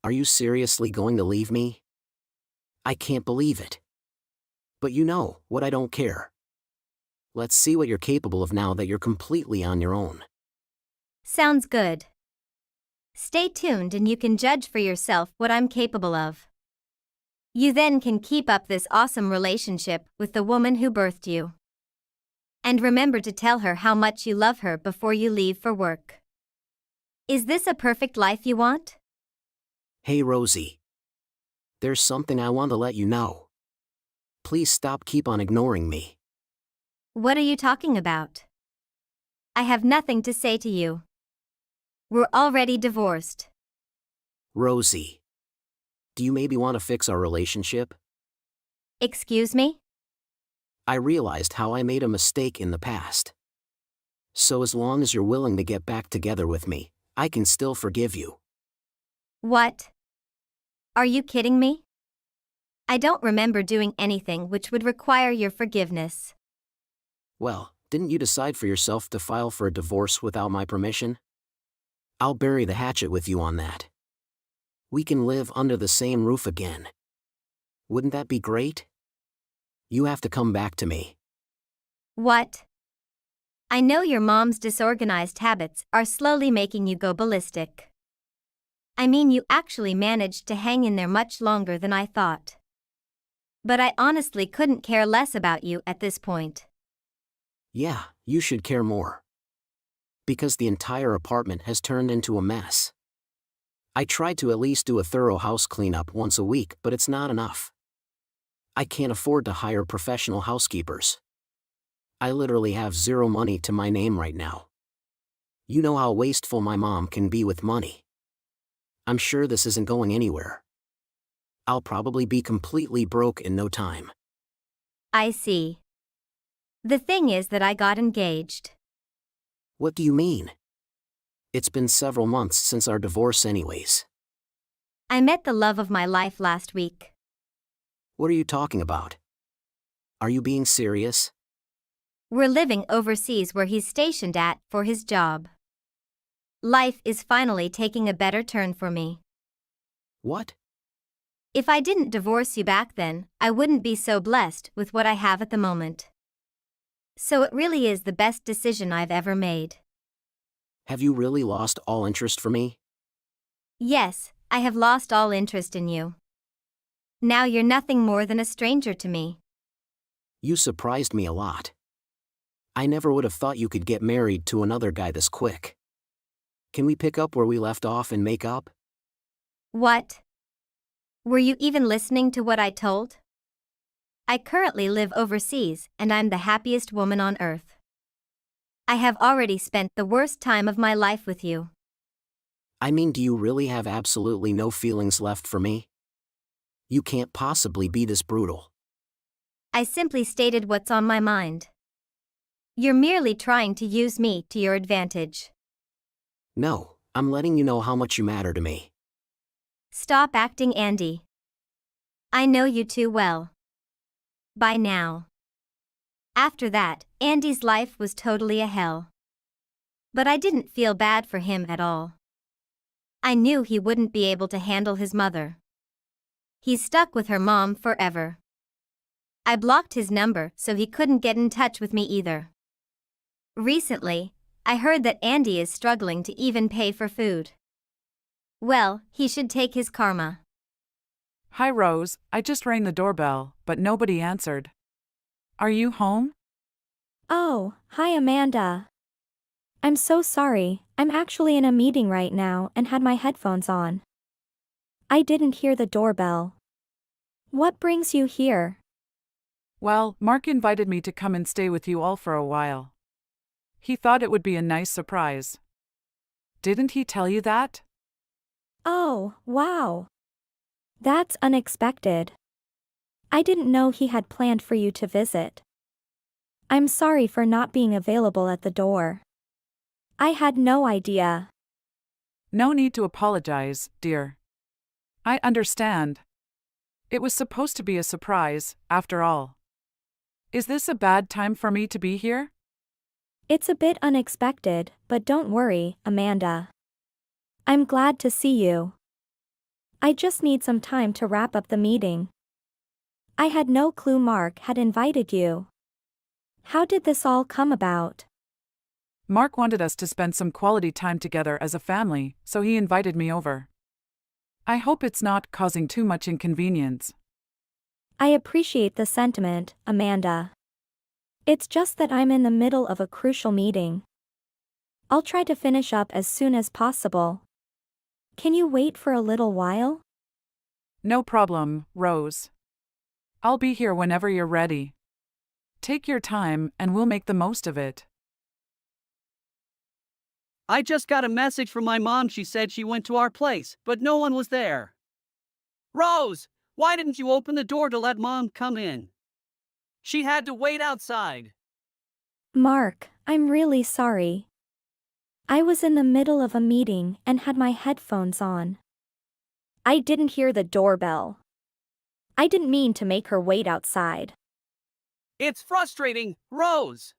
Are you seriously going to leave me? I can't believe it. But you know what, I don't care. Let's see what you're capable of now that you're completely on your own. Sounds good. Stay tuned and you can judge for yourself what I'm capable of. You then can keep up this awesome relationship with the woman who birthed you. And remember to tell her how much you love her before you leave for work. Is this a perfect life you want? Hey Rosie. There's something I want to let you know. Please keep on ignoring me. What are you talking about? I have nothing to say to you. We're already divorced. Rosie. Do you maybe want to fix our relationship? Excuse me? I realized how I made a mistake in the past. So as long as you're willing to get back together with me, I can still forgive you. What? Are you kidding me? I don't remember doing anything which would require your forgiveness. Well, didn't you decide for yourself to file for a divorce without my permission? I'll bury the hatchet with you on that. We can live under the same roof again. Wouldn't that be great? You have to come back to me. What? I know your mom's disorganized habits are slowly making you go ballistic. I mean, you actually managed to hang in there much longer than I thought. But I honestly couldn't care less about you at this point. Yeah, you should care more. Because the entire apartment has turned into a mess. I tried to at least do a thorough house cleanup once a week, but it's not enough. I can't afford to hire professional housekeepers. I literally have zero money to my name right now. You know how wasteful my mom can be with money. I'm sure this isn't going anywhere. I'll probably be completely broke in no time. I see. The thing is that I got engaged. What do you mean? It's been several months since our divorce anyways. I met the love of my life last week. What are you talking about? Are you being serious? We're living overseas where he's stationed at for his job. Life is finally taking a better turn for me. What? If I didn't divorce you back then, I wouldn't be so blessed with what I have at the moment. So it really is the best decision I've ever made. Have you really lost all interest for me? Yes, I have lost all interest in you. Now you're nothing more than a stranger to me. You surprised me a lot. I never would have thought you could get married to another guy this quick. Can we pick up where we left off and make up? What? Were you even listening to what I told? I currently live overseas and I'm the happiest woman on earth. I have already spent the worst time of my life with you. I mean, do you really have absolutely no feelings left for me? You can't possibly be this brutal. I simply stated what's on my mind. You're merely trying to use me to your advantage. No, I'm letting you know how much you matter to me. Stop acting, Andy. I know you too well. By now. After that, Andy's life was totally a hell. But I didn't feel bad for him at all. I knew he wouldn't be able to handle his mother. He's stuck with her mom forever. I blocked his number so he couldn't get in touch with me either. Recently, I heard that Andy is struggling to even pay for food. Well, he should take his karma. Hi Rose, I just rang the doorbell, but nobody answered. Are you home? Oh, hi Amanda. I'm so sorry, I'm actually in a meeting right now and had my headphones on. I didn't hear the doorbell. What brings you here? Well, Mark invited me to come and stay with you all for a while. He thought it would be a nice surprise. Didn't he tell you that? Oh, wow. That's unexpected. I didn't know he had planned for you to visit. I'm sorry for not being available at the door. I had no idea. No need to apologize, dear. I understand. It was supposed to be a surprise, after all. Is this a bad time for me to be here? It's a bit unexpected, but don't worry, Amanda. I'm glad to see you. I just need some time to wrap up the meeting. I had no clue Mark had invited you. How did this all come about? Mark wanted us to spend some quality time together as a family, so he invited me over. I hope it's not causing too much inconvenience. I appreciate the sentiment, Amanda. It's just that I'm in the middle of a crucial meeting. I'll try to finish up as soon as possible. Can you wait for a little while? No problem, Rose. I'll be here whenever you're ready. Take your time and we'll make the most of it. I just got a message from my mom. She said she went to our place, but no one was there. Rose, why didn't you open the door to let Mom come in? She had to wait outside. Mark, I'm really sorry. I was in the middle of a meeting and had my headphones on. I didn't hear the doorbell. I didn't mean to make her wait outside. It's frustrating, Rose.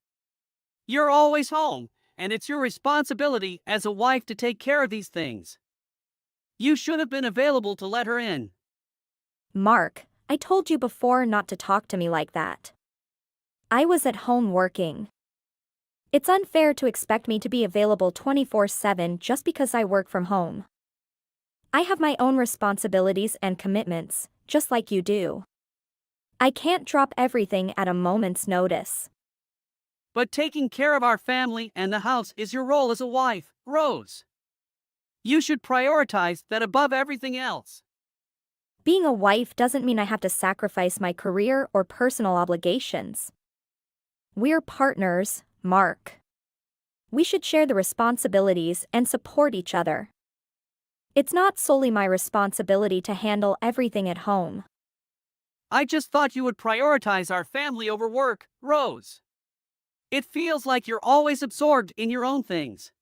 You're always home, and it's your responsibility as a wife to take care of these things. You should have been available to let her in. Mark, I told you before not to talk to me like that. I was at home working. It's unfair to expect me to be available 24/7 just because I work from home. I have my own responsibilities and commitments, just like you do. I can't drop everything at a moment's notice. But taking care of our family and the house is your role as a wife, Rose. You should prioritize that above everything else. Being a wife doesn't mean I have to sacrifice my career or personal obligations. We're partners, Mark. We should share the responsibilities and support each other. It's not solely my responsibility to handle everything at home. I just thought you would prioritize our family over work, Rose. It feels like you're always absorbed in your own things.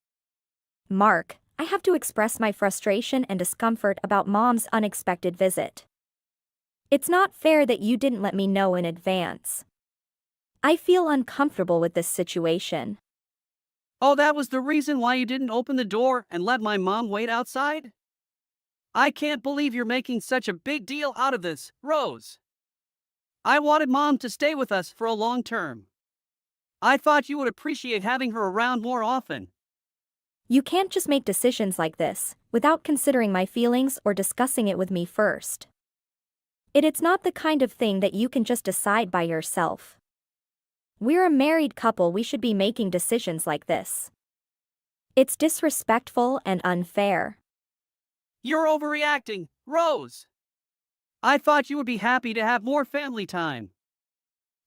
Mark, I have to express my frustration and discomfort about Mom's unexpected visit. It's not fair that you didn't let me know in advance. I feel uncomfortable with this situation. Oh, that was the reason why you didn't open the door and let my mom wait outside? I can't believe you're making such a big deal out of this, Rose. I wanted Mom to stay with us for a long term. I thought you would appreciate having her around more often. You can't just make decisions like this without considering my feelings or discussing it with me first. It's not the kind of thing that you can just decide by yourself. We're a married couple, we should be making decisions like this. It's disrespectful and unfair. You're overreacting, Rose. I thought you would be happy to have more family time.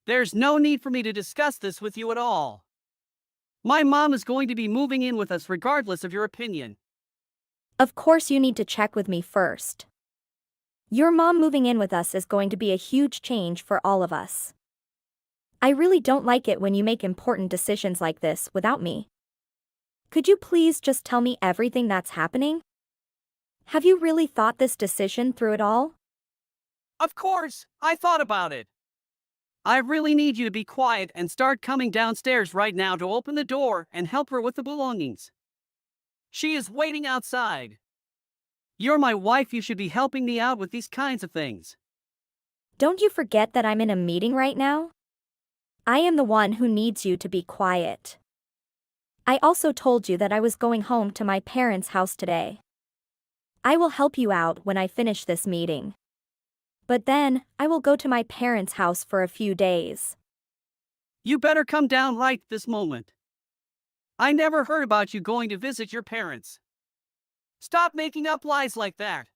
There's no need for me to discuss this with you at all. My mom is going to be moving in with us regardless of your opinion. Of course you need to check with me first. Your mom moving in with us is going to be a huge change for all of us. I really don't like it when you make important decisions like this without me. Could you please just tell me everything that's happening? Have you really thought this decision through at all? Of course, I thought about it. I really need you to be quiet and start coming downstairs right now to open the door and help her with the belongings. She is waiting outside. You're my wife, you should be helping me out with these kinds of things. Don't you forget that I'm in a meeting right now? I am the one who needs you to be quiet. I also told you that I was going home to my parents' house today. I will help you out when I finish this meeting. But then, I will go to my parents' house for a few days. You better come down right this moment. I never heard about you going to visit your parents. Stop making up lies like that.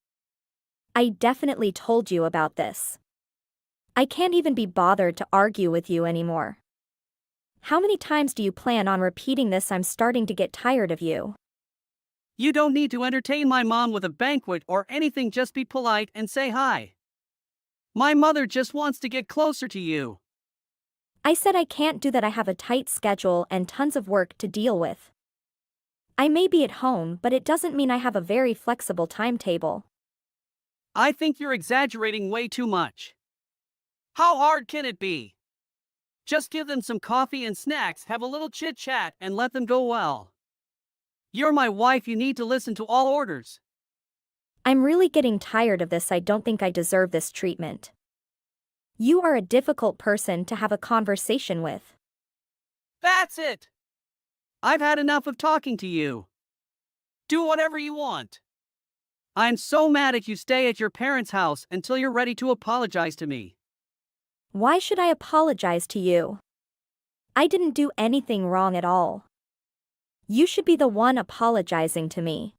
I definitely told you about this. I can't even be bothered to argue with you anymore. How many times do you plan on repeating this? I'm starting to get tired of you. You don't need to entertain my mom with a banquet or anything, just be polite and say hi. My mother just wants to get closer to you. I said I can't do that. I have a tight schedule and tons of work to deal with. I may be at home, but it doesn't mean I have a very flexible timetable. I think you're exaggerating way too much. How hard can it be? Just give them some coffee and snacks, have a little chit-chat, and let them go well. You're my wife, you need to listen to all orders. I'm really getting tired of this. I don't think I deserve this treatment. You are a difficult person to have a conversation with. That's it. I've had enough of talking to you. Do whatever you want. I'm so mad at you. Stay at your parents' house until you're ready to apologize to me. Why should I apologize to you? I didn't do anything wrong at all. You should be the one apologizing to me.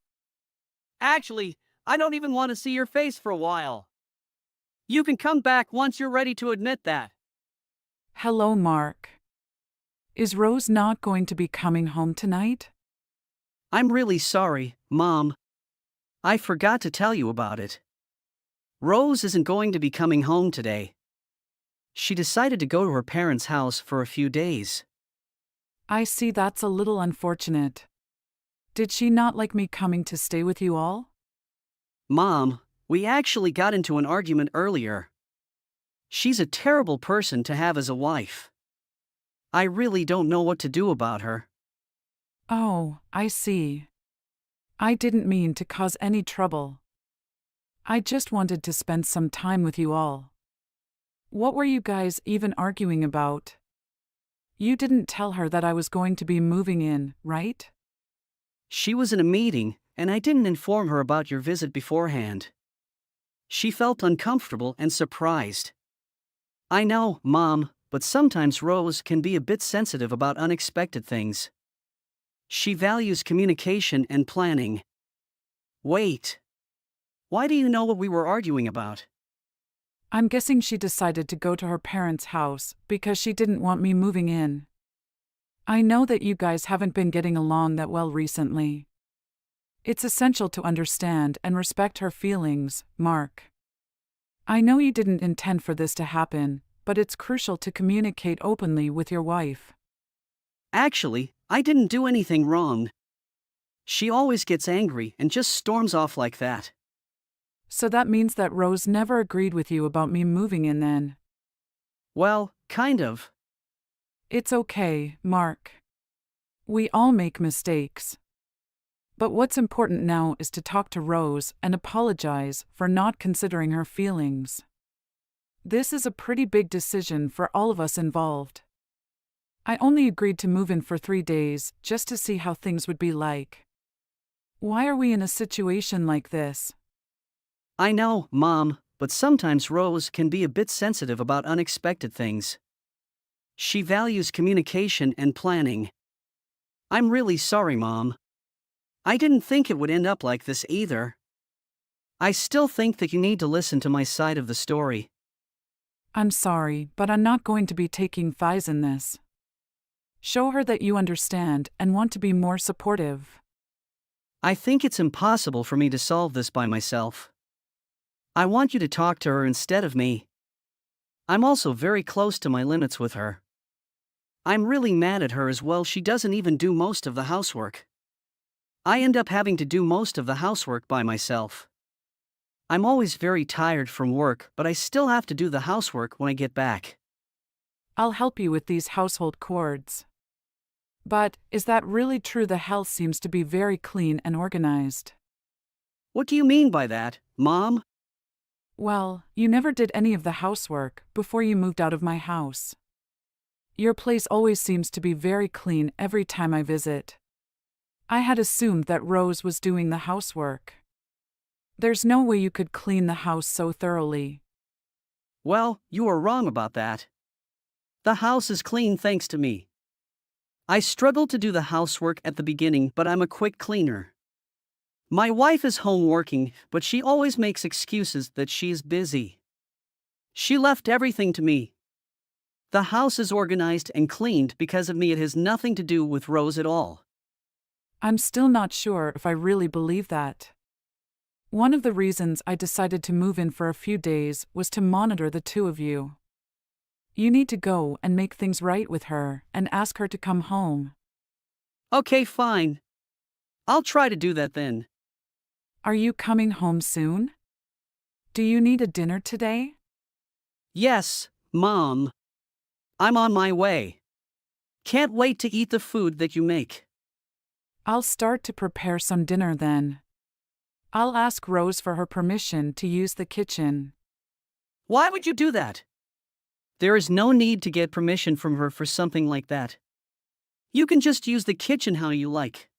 Actually, I don't even want to see your face for a while. You can come back once you're ready to admit that. Hello, Mark. Is Rose not going to be coming home tonight? I'm really sorry, Mom. I forgot to tell you about it. Rose isn't going to be coming home today. She decided to go to her parents' house for a few days. I see, that's a little unfortunate. Did she not like me coming to stay with you all? Mom, we actually got into an argument earlier. She's a terrible person to have as a wife. I really don't know what to do about her. Oh, I see. I didn't mean to cause any trouble. I just wanted to spend some time with you all. What were you guys even arguing about? You didn't tell her that I was going to be moving in, right? She was in a meeting, and I didn't inform her about your visit beforehand. She felt uncomfortable and surprised. I know, Mom, but sometimes Rose can be a bit sensitive about unexpected things. She values communication and planning. Wait. Why do you know what we were arguing about? I'm guessing she decided to go to her parents' house because she didn't want me moving in. I know that you guys haven't been getting along that well recently. It's essential to understand and respect her feelings, Mark. I know you didn't intend for this to happen, but it's crucial to communicate openly with your wife. Actually, I didn't do anything wrong. She always gets angry and just storms off like that. So that means that Rose never agreed with you about me moving in then. Well, kind of. It's okay, Mark. We all make mistakes. But what's important now is to talk to Rose and apologize for not considering her feelings. This is a pretty big decision for all of us involved. I only agreed to move in for 3 days just to see how things would be like. Why are we in a situation like this? I know, Mom, but sometimes Rose can be a bit sensitive about unexpected things. She values communication and planning. I'm really sorry, Mom. I didn't think it would end up like this either. I still think that you need to listen to my side of the story. I'm sorry, but I'm not going to be taking thighs in this. Show her that you understand and want to be more supportive. I think it's impossible for me to solve this by myself. I want you to talk to her instead of me. I'm also very close to my limits with her. I'm really mad at her as well. She doesn't even do most of the housework. I end up having to do most of the housework by myself. I'm always very tired from work, but I still have to do the housework when I get back. I'll help you with these household chores. But, is that really true? The house seems to be very clean and organized. What do you mean by that, Mom? Well, you never did any of the housework before you moved out of my house. Your place always seems to be very clean every time I visit. I had assumed that Rose was doing the housework. There's no way you could clean the house so thoroughly. Well, you are wrong about that. The house is clean thanks to me. I struggled to do the housework at the beginning, but I'm a quick cleaner. My wife is home working, but she always makes excuses that she is busy. She left everything to me. The house is organized and cleaned because of me. It has nothing to do with Rose at all. I'm still not sure if I really believe that. One of the reasons I decided to move in for a few days was to monitor the two of you. You need to go and make things right with her and ask her to come home. Okay, fine. I'll try to do that then. Are you coming home soon? Do you need a dinner today? Yes, Mom. I'm on my way. Can't wait to eat the food that you make. I'll start to prepare some dinner then. I'll ask Rose for her permission to use the kitchen. Why would you do that? There is no need to get permission from her for something like that. You can just use the kitchen how you like.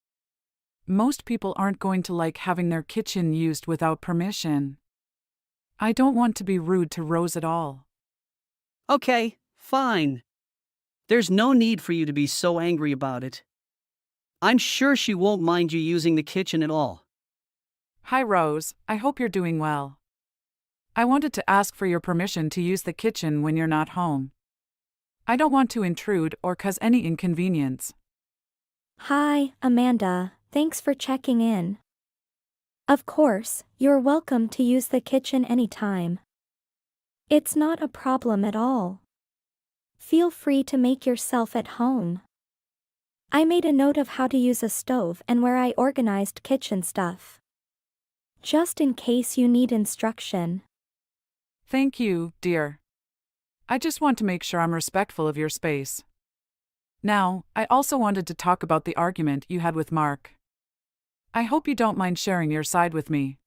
Most people aren't going to like having their kitchen used without permission. I don't want to be rude to Rose at all. Okay, fine. There's no need for you to be so angry about it. I'm sure she won't mind you using the kitchen at all. Hi Rose, I hope you're doing well. I wanted to ask for your permission to use the kitchen when you're not home. I don't want to intrude or cause any inconvenience. Hi, Amanda. Thanks for checking in. Of course, you're welcome to use the kitchen anytime. It's not a problem at all. Feel free to make yourself at home. I made a note of how to use a stove and where I organized kitchen stuff. Just in case you need instruction. Thank you, dear. I just want to make sure I'm respectful of your space. Now, I also wanted to talk about the argument you had with Mark. I hope you don't mind sharing your side with me.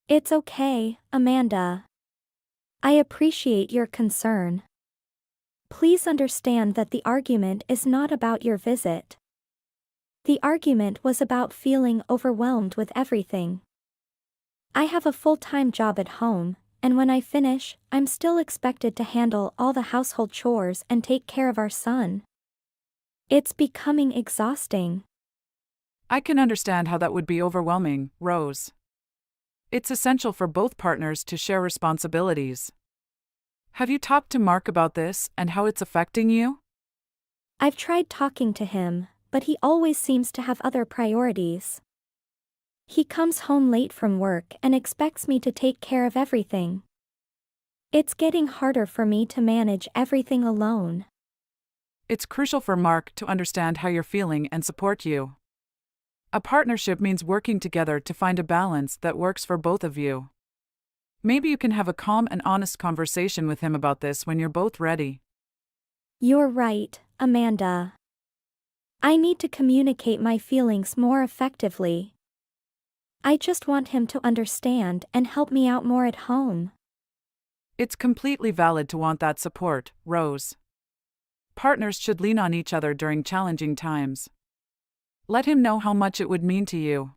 It's okay, Amanda. I appreciate your concern. Please understand that the argument is not about your visit. The argument was about feeling overwhelmed with everything. I have a full-time job at home, and when I finish, I'm still expected to handle all the household chores and take care of our son. It's becoming exhausting. I can understand how that would be overwhelming, Rose. It's essential for both partners to share responsibilities. Have you talked to Mark about this and how it's affecting you? I've tried talking to him, but he always seems to have other priorities. He comes home late from work and expects me to take care of everything. It's getting harder for me to manage everything alone. It's crucial for Mark to understand how you're feeling and support you. A partnership means working together to find a balance that works for both of you. Maybe you can have a calm and honest conversation with him about this when you're both ready. You're right, Amanda. I need to communicate my feelings more effectively. I just want him to understand and help me out more at home. It's completely valid to want that support, Rose. Partners should lean on each other during challenging times. Let him know how much it would mean to you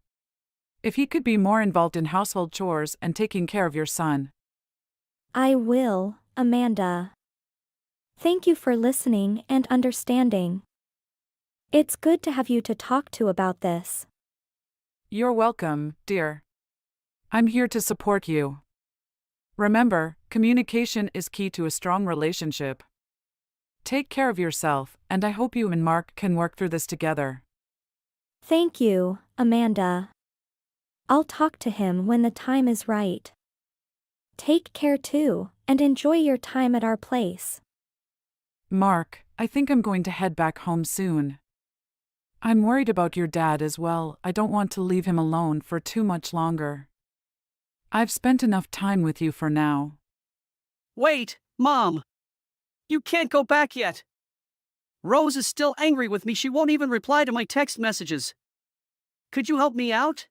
if he could be more involved in household chores and taking care of your son. I will, Amanda. Thank you for listening and understanding. It's good to have you to talk to about this. You're welcome, dear. I'm here to support you. Remember, communication is key to a strong relationship. Take care of yourself, and I hope you and Mark can work through this together. Thank you, Amanda. I'll talk to him when the time is right. Take care too, and enjoy your time at our place. Mark, I think I'm going to head back home soon. I'm worried about your dad as well. I don't want to leave him alone for too much longer. I've spent enough time with you for now. Wait, Mom! You can't go back yet! Rose is still angry with me. She won't even reply to my text messages. Could you help me out?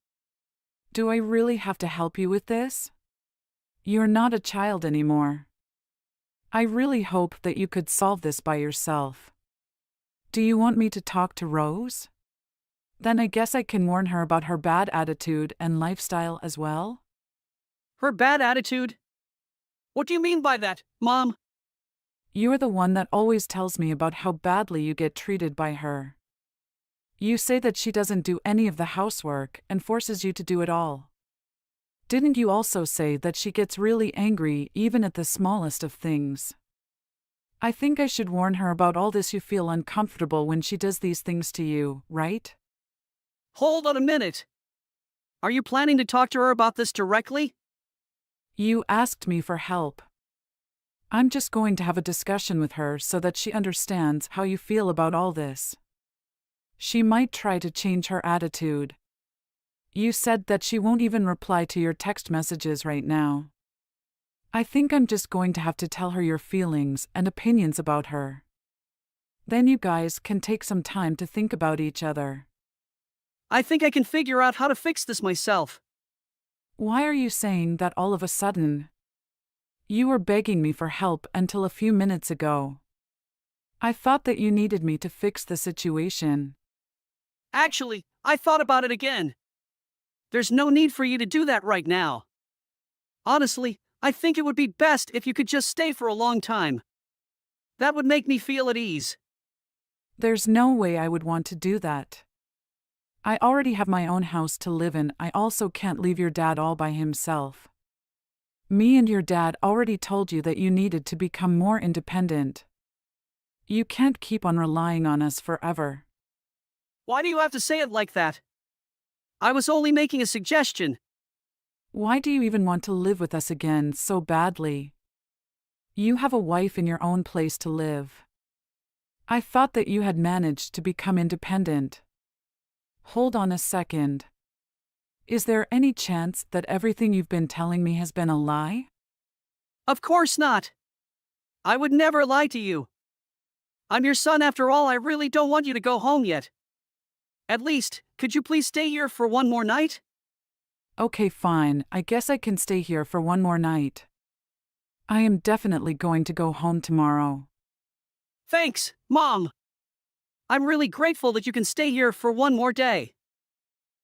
Do I really have to help you with this? You're not a child anymore. I really hope that you could solve this by yourself. Do you want me to talk to Rose? Then I guess I can warn her about her bad attitude and lifestyle as well? Her bad attitude? What do you mean by that, Mom? You're the one that always tells me about how badly you get treated by her. You say that she doesn't do any of the housework and forces you to do it all. Didn't you also say that she gets really angry even at the smallest of things? I think I should warn her about all this. You feel uncomfortable when she does these things to you, right? Hold on a minute. Are you planning to talk to her about this directly? You asked me for help. I'm just going to have a discussion with her so that she understands how you feel about all this. She might try to change her attitude. You said that she won't even reply to your text messages right now. I think I'm just going to have to tell her your feelings and opinions about her. Then you guys can take some time to think about each other. I think I can figure out how to fix this myself. Why are you saying that all of a sudden? You were begging me for help until a few minutes ago. I thought that you needed me to fix the situation. Actually, I thought about it again. There's no need for you to do that right now. Honestly, I think it would be best if you could just stay for a long time. That would make me feel at ease. There's no way I would want to do that. I already have my own house to live in. I also can't leave your dad all by himself. Me and your dad already told you that you needed to become more independent. You can't keep on relying on us forever. Why do you have to say it like that? I was only making a suggestion. Why do you even want to live with us again so badly? You have a wife in your own place to live. I thought that you had managed to become independent. Hold on a second. Is there any chance that everything you've been telling me has been a lie? Of course not. I would never lie to you. I'm your son after all. I really don't want you to go home yet. At least, could you please stay here for one more night? Okay, fine. I guess I can stay here for one more night. I am definitely going to go home tomorrow. Thanks, Mom. I'm really grateful that you can stay here for one more day.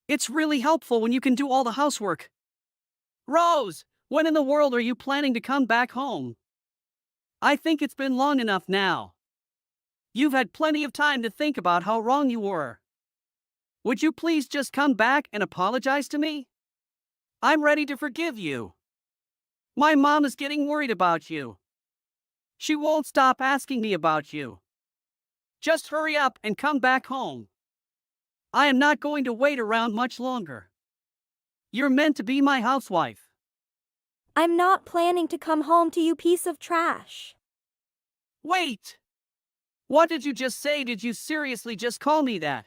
It's really helpful when you can do all the housework. Rose, when in the world are you planning to come back home? I think it's been long enough now. You've had plenty of time to think about how wrong you were. Would you please just come back and apologize to me? I'm ready to forgive you. My mom is getting worried about you. She won't stop asking me about you. Just hurry up and come back home. I am not going to wait around much longer. You're meant to be my housewife. I'm not planning to come home to you, piece of trash. Wait! What did you just say? Did you seriously just call me that?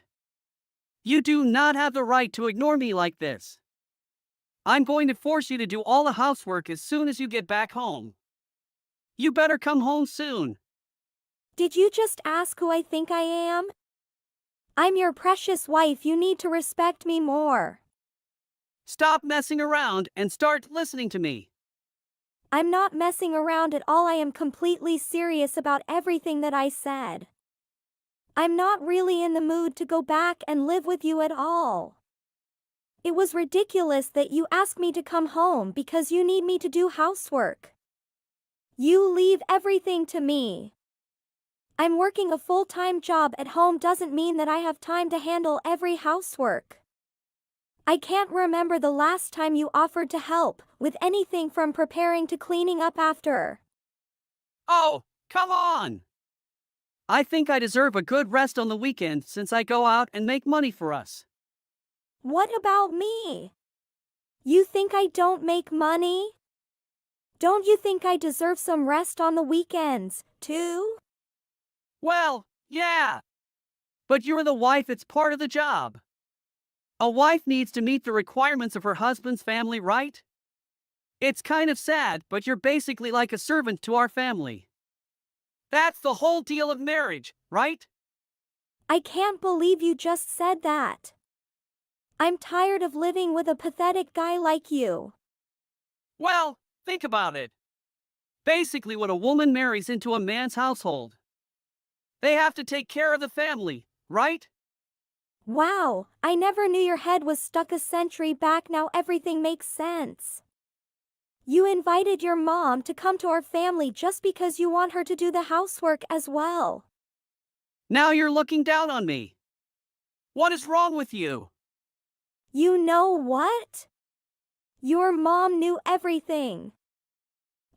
You do not have the right to ignore me like this. I'm going to force you to do all the housework as soon as you get back home. You better come home soon. Did you just ask who I think I am? I'm your precious wife. You need to respect me more. Stop messing around and start listening to me. I'm not messing around at all. I am completely serious about everything that I said. I'm not really in the mood to go back and live with you at all. It was ridiculous that you asked me to come home because you need me to do housework. You leave everything to me. I'm working a full-time job at home doesn't mean that I have time to handle every housework. I can't remember the last time you offered to help with anything from preparing to cleaning up after. Oh, come on! I think I deserve a good rest on the weekend since I go out and make money for us. What about me? You think I don't make money? Don't you think I deserve some rest on the weekends, too? Well, yeah. But you're the wife, it's part of the job. A wife needs to meet the requirements of her husband's family, right? It's kind of sad, but you're basically like a servant to our family. That's the whole deal of marriage, right? I can't believe you just said that. I'm tired of living with a pathetic guy like you. Well, think about it. Basically what a woman marries into a man's household. They have to take care of the family, right? Wow, I never knew your head was stuck a century back. Now everything makes sense. You invited your mom to come to our family just because you want her to do the housework as well. Now you're looking down on me. What is wrong with you? You know what? Your mom knew everything.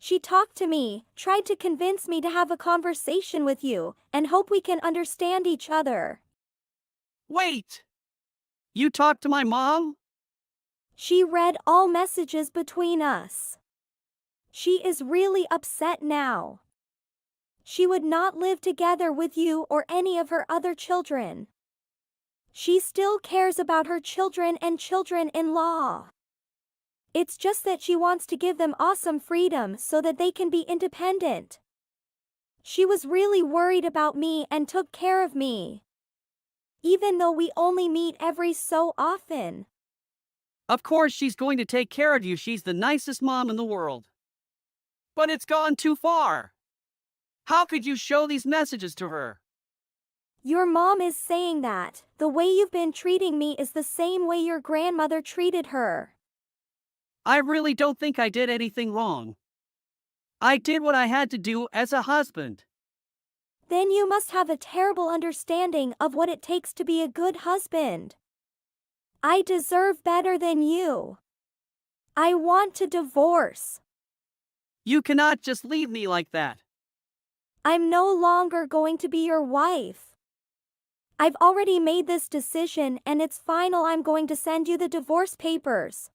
She talked to me, tried to convince me to have a conversation with you, and hope we can understand each other. Wait! You talked to my mom? She read all messages between us. She is really upset now. She would not live together with you or any of her other children. She still cares about her children and children-in-law. It's just that she wants to give them awesome freedom so that they can be independent. She was really worried about me and took care of me. Even though we only meet every so often. Of course she's going to take care of you. She's the nicest mom in the world. But it's gone too far. How could you show these messages to her? Your mom is saying that the way you've been treating me is the same way your grandmother treated her. I really don't think I did anything wrong. I did what I had to do as a husband. Then you must have a terrible understanding of what it takes to be a good husband. I deserve better than you. I want to divorce. You cannot just leave me like that. I'm no longer going to be your wife. I've already made this decision and it's final. I'm going to send you the divorce papers.